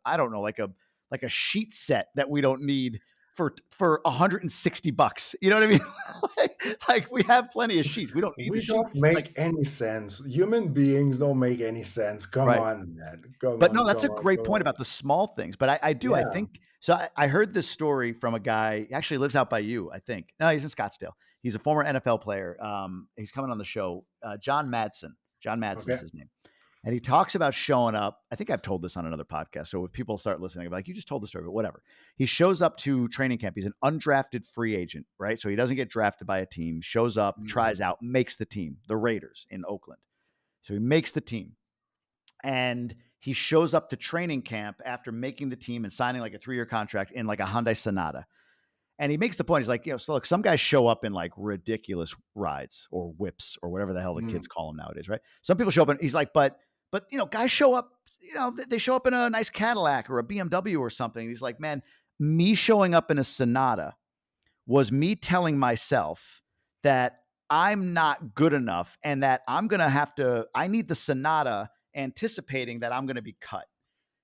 I don't know, like a sheet set that we don't need for $160. You know what I mean? like we have plenty of sheets. We don't need the We sheet. don't Like, make any sense. Human beings don't make any sense. Come right. on, man. Come But no, on, that's come a on, great come point on. about the small things. But I do. I Yeah. think so. I heard this story from a guy. He actually lives out by you, I think. No, he's in Scottsdale. He's a former NFL player. He's coming on the show. John Madsen. John Madsen's Okay. his name. And he talks about showing up. I think I've told this on another podcast. So if people start listening, I'm like, you just told the story, but whatever. He shows up to training camp. He's an undrafted free agent, right? So he doesn't get drafted by a team, shows up, tries Mhm. out, makes the team, the Raiders in Oakland. So he makes the team. And he shows up to training camp after making the team and signing like a 3-year contract in like a Hyundai Sonata. And he makes the point. He's like, so look, some guys show up in like ridiculous rides or whips or whatever the hell the kids Mm. call them nowadays, right? Some people show up and he's like, but guys show up, they show up in a nice Cadillac or a BMW or something. He's like, man, me showing up in a Sonata was me telling myself that I'm not good enough and that I need the Sonata, anticipating that I'm going to be cut.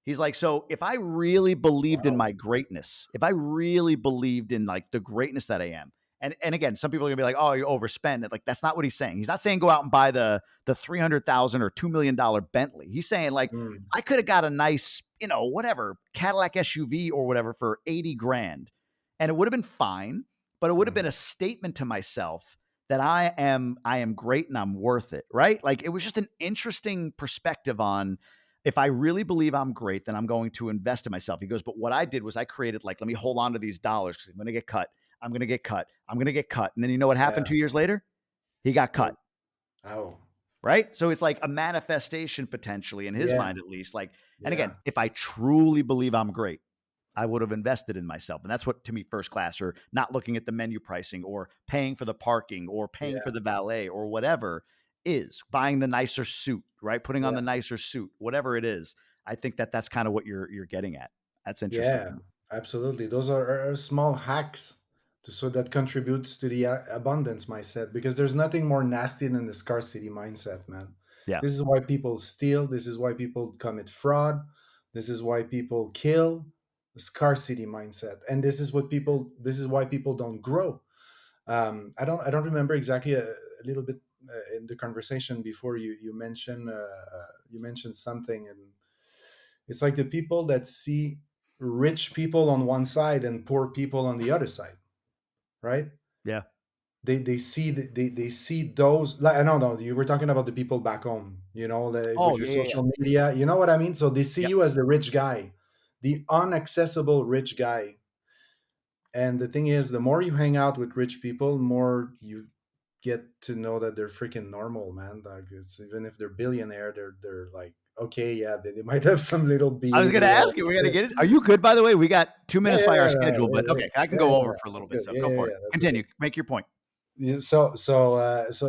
He's like, so if I really believed in Wow. my greatness, if I really believed in like the greatness that I am, and again, some people are gonna be like, oh, you overspend it. Like, that's not what he's saying. He's not saying go out and buy the 300,000 or $2 million Bentley. He's saying like, Mm. I could have got a nice, whatever Cadillac SUV or whatever for 80 grand, and it would have been fine, but it would have been Mm. a statement to myself that I am great and I'm worth it, right? Like, it was just an interesting perspective on, if I really believe I'm great, then I'm going to invest in myself. He goes, but what I did was I created, like, let me hold on to these dollars because I'm going to get cut. I'm going to get cut. I'm going to get cut. And then you know what happened Yeah. 2 years later? He got cut. What? Oh. Right. So it's like a manifestation potentially in his Yeah. mind, at least. Like, and Yeah. again, if I truly believe I'm great, I would have invested in myself. And that's what, to me, first class, or not looking at the menu pricing or paying for the parking or paying for Yeah. the valet or whatever, is buying the nicer suit, right? Putting on Yeah. the nicer suit, whatever it is. I think that that's kind of what you're getting at. That's interesting to Yeah. me. Absolutely. Those are small hacks so that contributes to the abundance mindset, because there's nothing more nasty than the scarcity mindset, man. Yeah. This is why people steal. This is why people commit fraud. This is why people kill. The scarcity mindset, and this is why people don't grow. I don't remember exactly, a little bit, in the conversation before, you mentioned something, and it's like the people that see rich people on one side and poor people on the other side, right? Yeah. They see those, like, I don't know, you were talking about the people back home, with Oh, your yeah, yeah, yeah. social media, you know what I mean? So they see Yep. you as the rich guy, the unaccessible rich guy. And the thing is, the more you hang out with rich people, more you get to know that they're freaking normal, man. Like, it's, even if they're billionaire, they're like, okay, yeah, they might have some little I was going to behavioral ask you, we got to shit. get it. Are you good, by the way? We got 2 minutes Yeah, by our yeah, schedule, but yeah, okay, I can yeah, go yeah, over yeah, for a little that's bit. good. So Yeah, go yeah, for it. yeah, that's Continue. good. Make your point. Yeah, so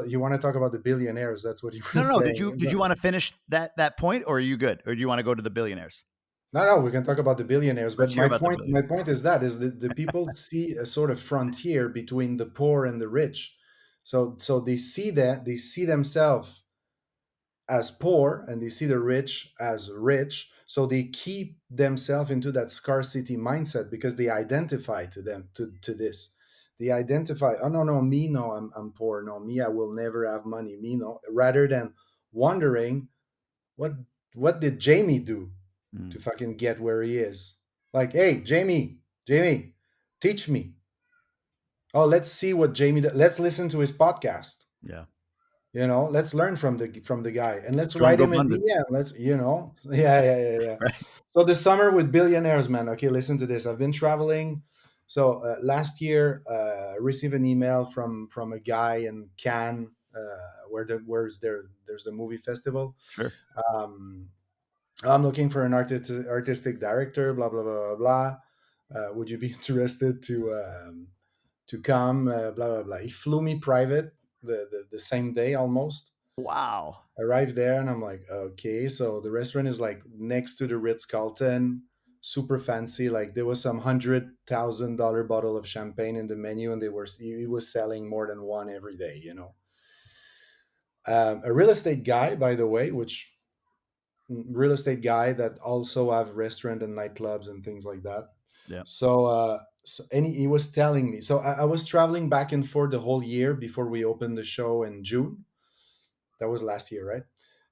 you want to talk about the billionaires? That's what you were No, no, no. Did you saying. did you want to finish that point, or are you good? Or do you want to go to the billionaires? No, we can talk about the billionaires, Let's but hear about the my billionaires. point is that is the people see a sort of frontier between the poor and the rich. So they see that they see themselves as poor and they see the rich as rich. So they keep themselves into that scarcity mindset because they identify to them to this. They identify, oh no, me, no, I'm poor. No, me, I will never have money. Me, no, rather than wondering what what did Jamie do to Mm, fucking get where he is. Like, hey, Jamie, teach me. Oh, let's see what Jamie. Let's listen to his podcast. yeah. Let's learn from the guy and let's Join write him a Gobundance, DM. Let's, yeah. right? So the summer with billionaires, man. Okay, listen to this. I've been traveling. So last year, I received an email from a guy in Cannes, there's the movie festival. Sure. Um, I'm looking for an artistic director. Blah blah blah blah blah. Would you be interested to come? Blah blah blah. He flew me private the same day almost. Wow. Arrived there and I'm like, okay. So the restaurant is like next to the Ritz Carlton, super fancy. Like there was some $100,000 bottle of champagne in the menu, and he was selling more than one every day. A real estate guy, by the way, which real estate guy that also have restaurant and nightclubs and things like that. Yeah. And he was telling me. So I was traveling back and forth the whole year before we opened the show in June. That was last year, right?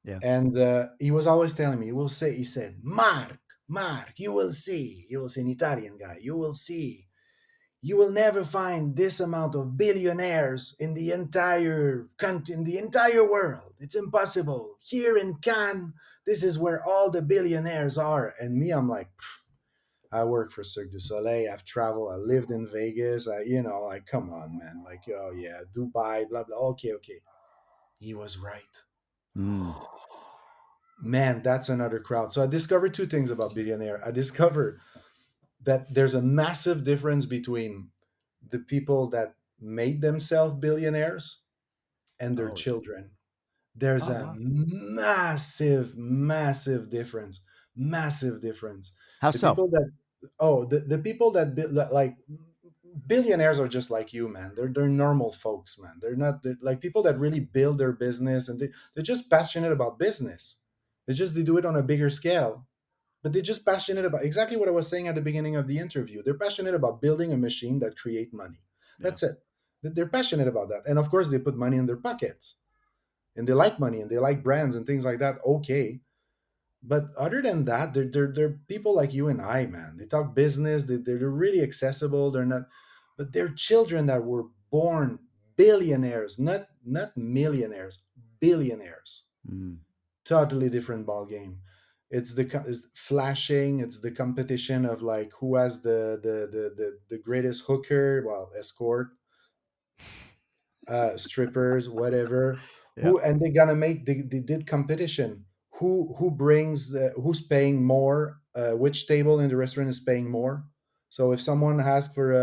Yeah. And he was always telling me, he said, Mark, you will see, an Italian guy, you will see, you will never find this amount of billionaires in the entire country, in the entire world. It's impossible. Here in Cannes, this is where all the billionaires are. And me, I'm like, I work for Cirque du Soleil. I've traveled. I lived in Vegas. Like, come on, man. Like, oh yeah, Dubai, blah blah. Okay, okay. He was right. Mm. Man, that's another crowd. So I discovered two things about billionaire. I discovered that there's a massive difference between the people that made themselves billionaires and their Oh. children. There's Oh a wow. massive difference. Massive difference. How The so? people that the people like billionaires are just like you, man. They're normal folks, man. They're like people that really build their business, and they're just passionate about business. They do it on a bigger scale, but they're just passionate about exactly what I was saying at the beginning of the interview. They're passionate about building a machine that create money. Yeah. That's it. They're passionate about that, and of course they put money in their pockets, and they like money, and they like brands and things like that. Okay, but other than that, they're people like you and I, man. They talk business. They're really accessible. They're not, but they're children that were born billionaires, not millionaires, billionaires. Mm. Totally different ball game. It's flashing. It's the competition of like who has the greatest hooker, well, escort, strippers, whatever. Yeah. Who and they did competition. Who brings who's paying more? Which table in the restaurant is paying more? So if someone asks for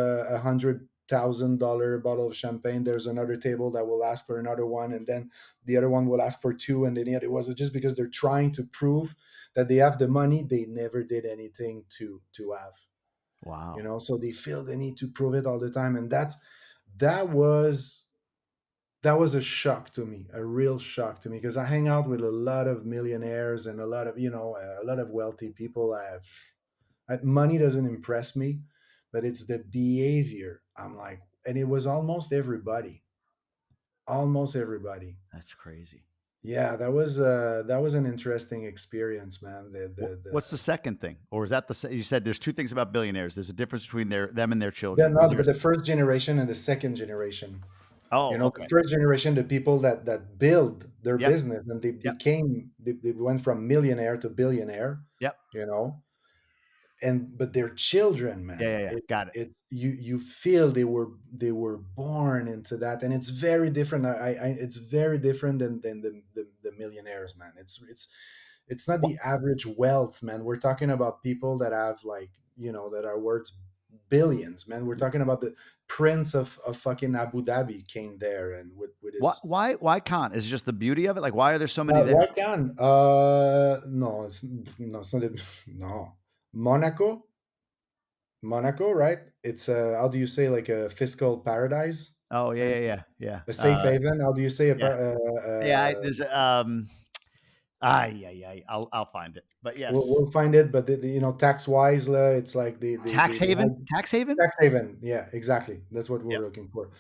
$100,000 bottle of champagne, there's another table that will ask for another one, and then the other one will ask for two, and then it was just because they're trying to prove that they have the money they never did anything to have. Wow. So they feel the need to prove it all the time, and that was that was a shock to me, a real shock to me, because I hang out with a lot of millionaires and a lot of wealthy people. Money doesn't impress me, but it's the behavior. I'm like, and it was almost everybody. That's crazy. Yeah, that was an interesting experience, man. What's the second thing, or is that you said there's two things about billionaires? There's a difference between them and their Yeah, children. no, Is there? but the first generation and the second generation. Oh, The okay. first generation, the people that build their Yep. business, and Yep. they went from millionaire to billionaire. Yep. You know, and but their children, Yeah. man, Yeah. Yeah. Got it. it's you feel they were born into that, and it's very different. It's very different than the millionaires, man. It's not What? the average wealth, man. We're talking about people that have like that are worth billions, man. We're talking about the prince of fucking Abu Dhabi came there, and with Why? his Why can't? Is it just the beauty of it? Like, why are there so many there? why can no, it's not no. Monaco, Monaco, right? It's a, how do you say, like a fiscal paradise, Oh and yeah. a safe haven. How do you say Yeah, yeah. There's yeah. I'll find it. But yes, we'll find it, but tax wise, it's like tax the haven, tax haven. tax haven. Yeah, exactly. That's what Yep, we're looking for.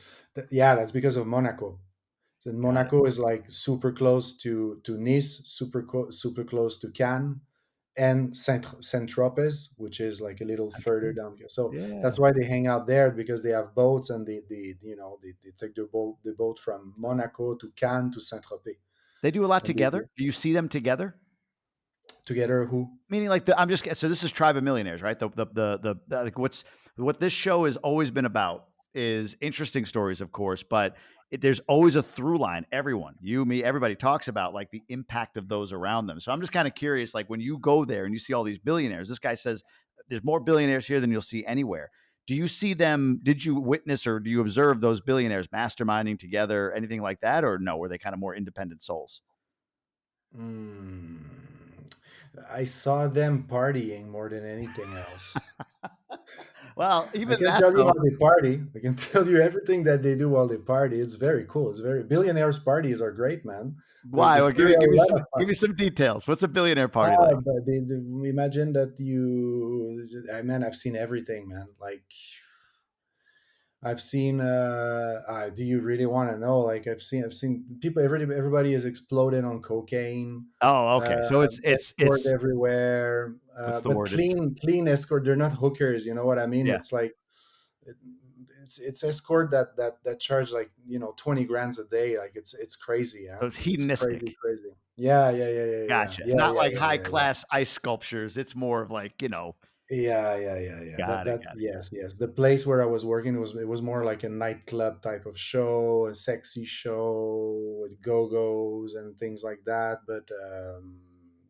Yeah, that's because of Monaco. So got it. Monaco is like super close to Nice, super close to Cannes, and Saint Tropez, which is like a little further Central. down here. So Yeah, that's why they hang out there, because they have boats, and they take the boat from Monaco to Cannes to Saint Tropez, they do a lot and together. Do you see them together? together who. Meaning, like I'm just so this is Tribe of Millionaires, right? Like what this show has always been about is interesting stories, of course, but there's always a through line. Everyone, you, me, everybody talks about like the impact of those around them. So I'm just kind of curious, like when you go there and you see all these billionaires, this guy says there's more billionaires here than you'll see anywhere. Do you see them? Did you witness or do you observe those billionaires masterminding together, anything like that, or no? Were they kind of more independent souls? Mm, I saw them partying more than anything else. Well, I even can that tell you how though. they party. I can tell you everything that they do while they party. It's very cool. It's very billionaires parties are great, man. Why? They Well, carry a lot of give fun. me some details. What's a billionaire party like? But imagine that man, I've seen everything, man. Like I've seen. Do you really want to know? Like I've seen people. Everybody is exploding on cocaine. Oh, okay. So Escort everywhere, what's the but word? It's clean escort. They're not hookers. You know what I mean? yeah. It's like it, it's escort that charge like 20 grands a day. Like it's crazy. Yeah, So it's it's crazy, hedonistic. crazy. Yeah, Gotcha. yeah, Not yeah, like yeah, high yeah, yeah. class ice sculptures. It's more of like, Yeah. got it, got it. Yes. The place where I was working was more like a nightclub type of show, a sexy show with go-go's and things like that. But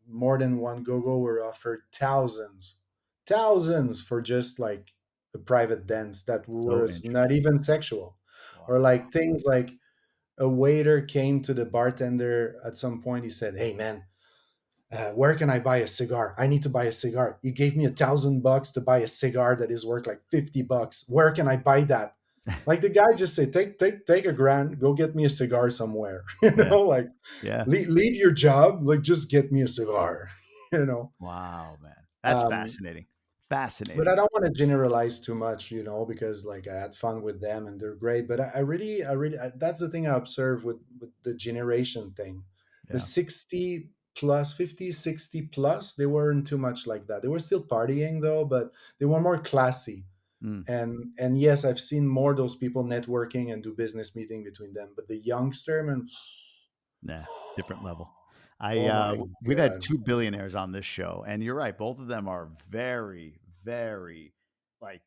more than one go-go were offered thousands for just like a private dance that So was not interesting. even sexual, or Wow. like things like a waiter came to the bartender at some point. He said, "Hey, man, where can I buy a cigar? I need to buy a cigar. He gave me $1,000 to buy a cigar that is worth like $50. Where can I buy that?" Like the guy just said, take a grand, go get me a cigar somewhere. Yeah. Like Yeah. leave your job, like just get me a cigar. you know. Wow, man. That's Um, fascinating. but I Fascinating. don't want to generalize too much, because like I had fun with them and they're great. But that's the thing I observe with the generation thing. The Yeah. 60 plus, 50, 60 plus, they weren't too much like that. They were still partying though, but they were more classy. Mm. And yes, I've seen more those people networking and do business meeting between them. But the youngster, man, Nah, different level. I oh my we've had god. two billionaires on this show, and you're right. Both of them are very, very like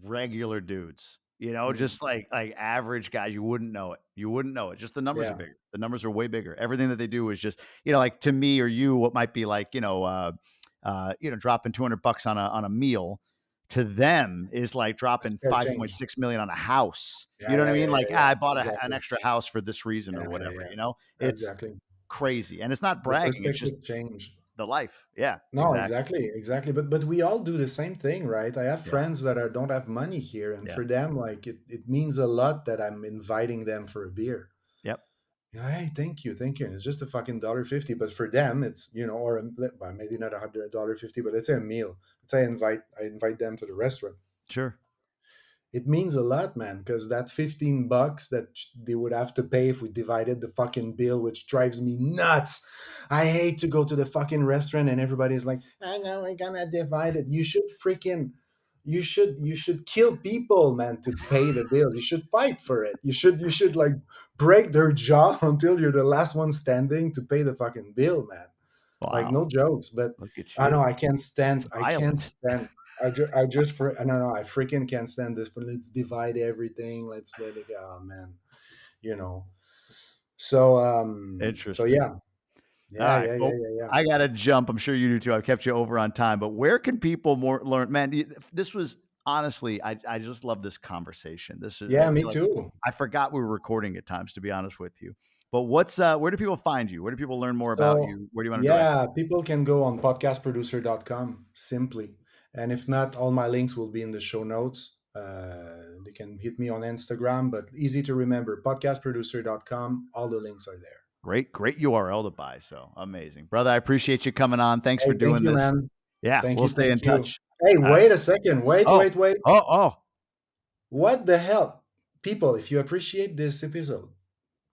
regular dudes. Mm, Just like average guys. You wouldn't know it. You wouldn't know it. Just the numbers are yeah, bigger. The numbers are way bigger. Everything that they do is just like to me or you, what might be like dropping $200 on a meal. To them is like it's dropping fair change. 5.6 million on a house. You know what I mean? Like Yeah. I bought an Exactly. extra house for this reason or whatever. It's Exactly. crazy, and it's not The bragging, it's just perspective change. the life. Yeah, No, exactly. exactly. But we all do the same thing, right? I have Yeah. friends that don't have money here, and Yeah. for them, like it means a lot that I'm inviting them for a beer. Yep. Hey, thank you. And it's just a fucking $1.50, but for them, it's or well, maybe not $150, but let's say a meal. Let's say I invite them to the restaurant. Sure. It means a lot, man, because that $15 that they would have to pay if we divided the fucking bill, which drives me nuts. I hate to go to the fucking restaurant and everybody's like, I know we're gonna divide it. You should kill people, man, to pay the bills. You should fight for it. You should like break their jaw until you're the last one standing to pay the fucking bill, man. Like Wow. no jokes, but Look at I know you. I can't It's stand. I can't violent. stand. I don't know. I freaking can't stand this. But let's divide everything. Let's let it go. Oh, man, you know. So Interesting. All right. Well, yeah. I gotta jump. I'm sure you do too. I've kept you over on time, but where can people more learn? Man, this was honestly, I just love this conversation. I Yeah, me feel like too. I forgot we were recording at times, to be honest with you. But where do people find you? Where do people learn more about So you? Where do you want to direct? yeah, people can go on podcastproducer.com simply. And if not, all my links will be in the show notes. They can hit me on Instagram, but easy to remember, podcastproducer.com. All the links are there. Great URL to buy. So amazing, brother. I appreciate you coming on. Thanks Hey, for thank doing you, this. man. Yeah, Thank we'll you. stay Thank in you. touch. Hey, Uh, wait a second. Wait, oh, wait, wait. oh. What the hell? People, if you appreciate this episode,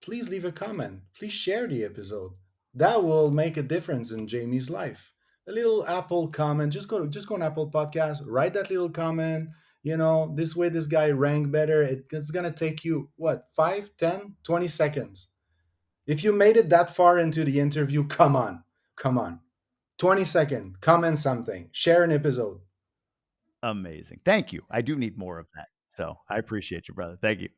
please leave a comment. Please share the episode. That will make a difference in Jamie's life. A little Apple comment. Just go on Apple Podcast. Write that little comment. This way this guy rank better. It's gonna take you what, 5, 10, 20 seconds. If you made it that far into the interview, come on. Come on. 20-second. Comment something. Share an episode. Amazing. Thank you. I do need more of that. So I appreciate you, brother. Thank you.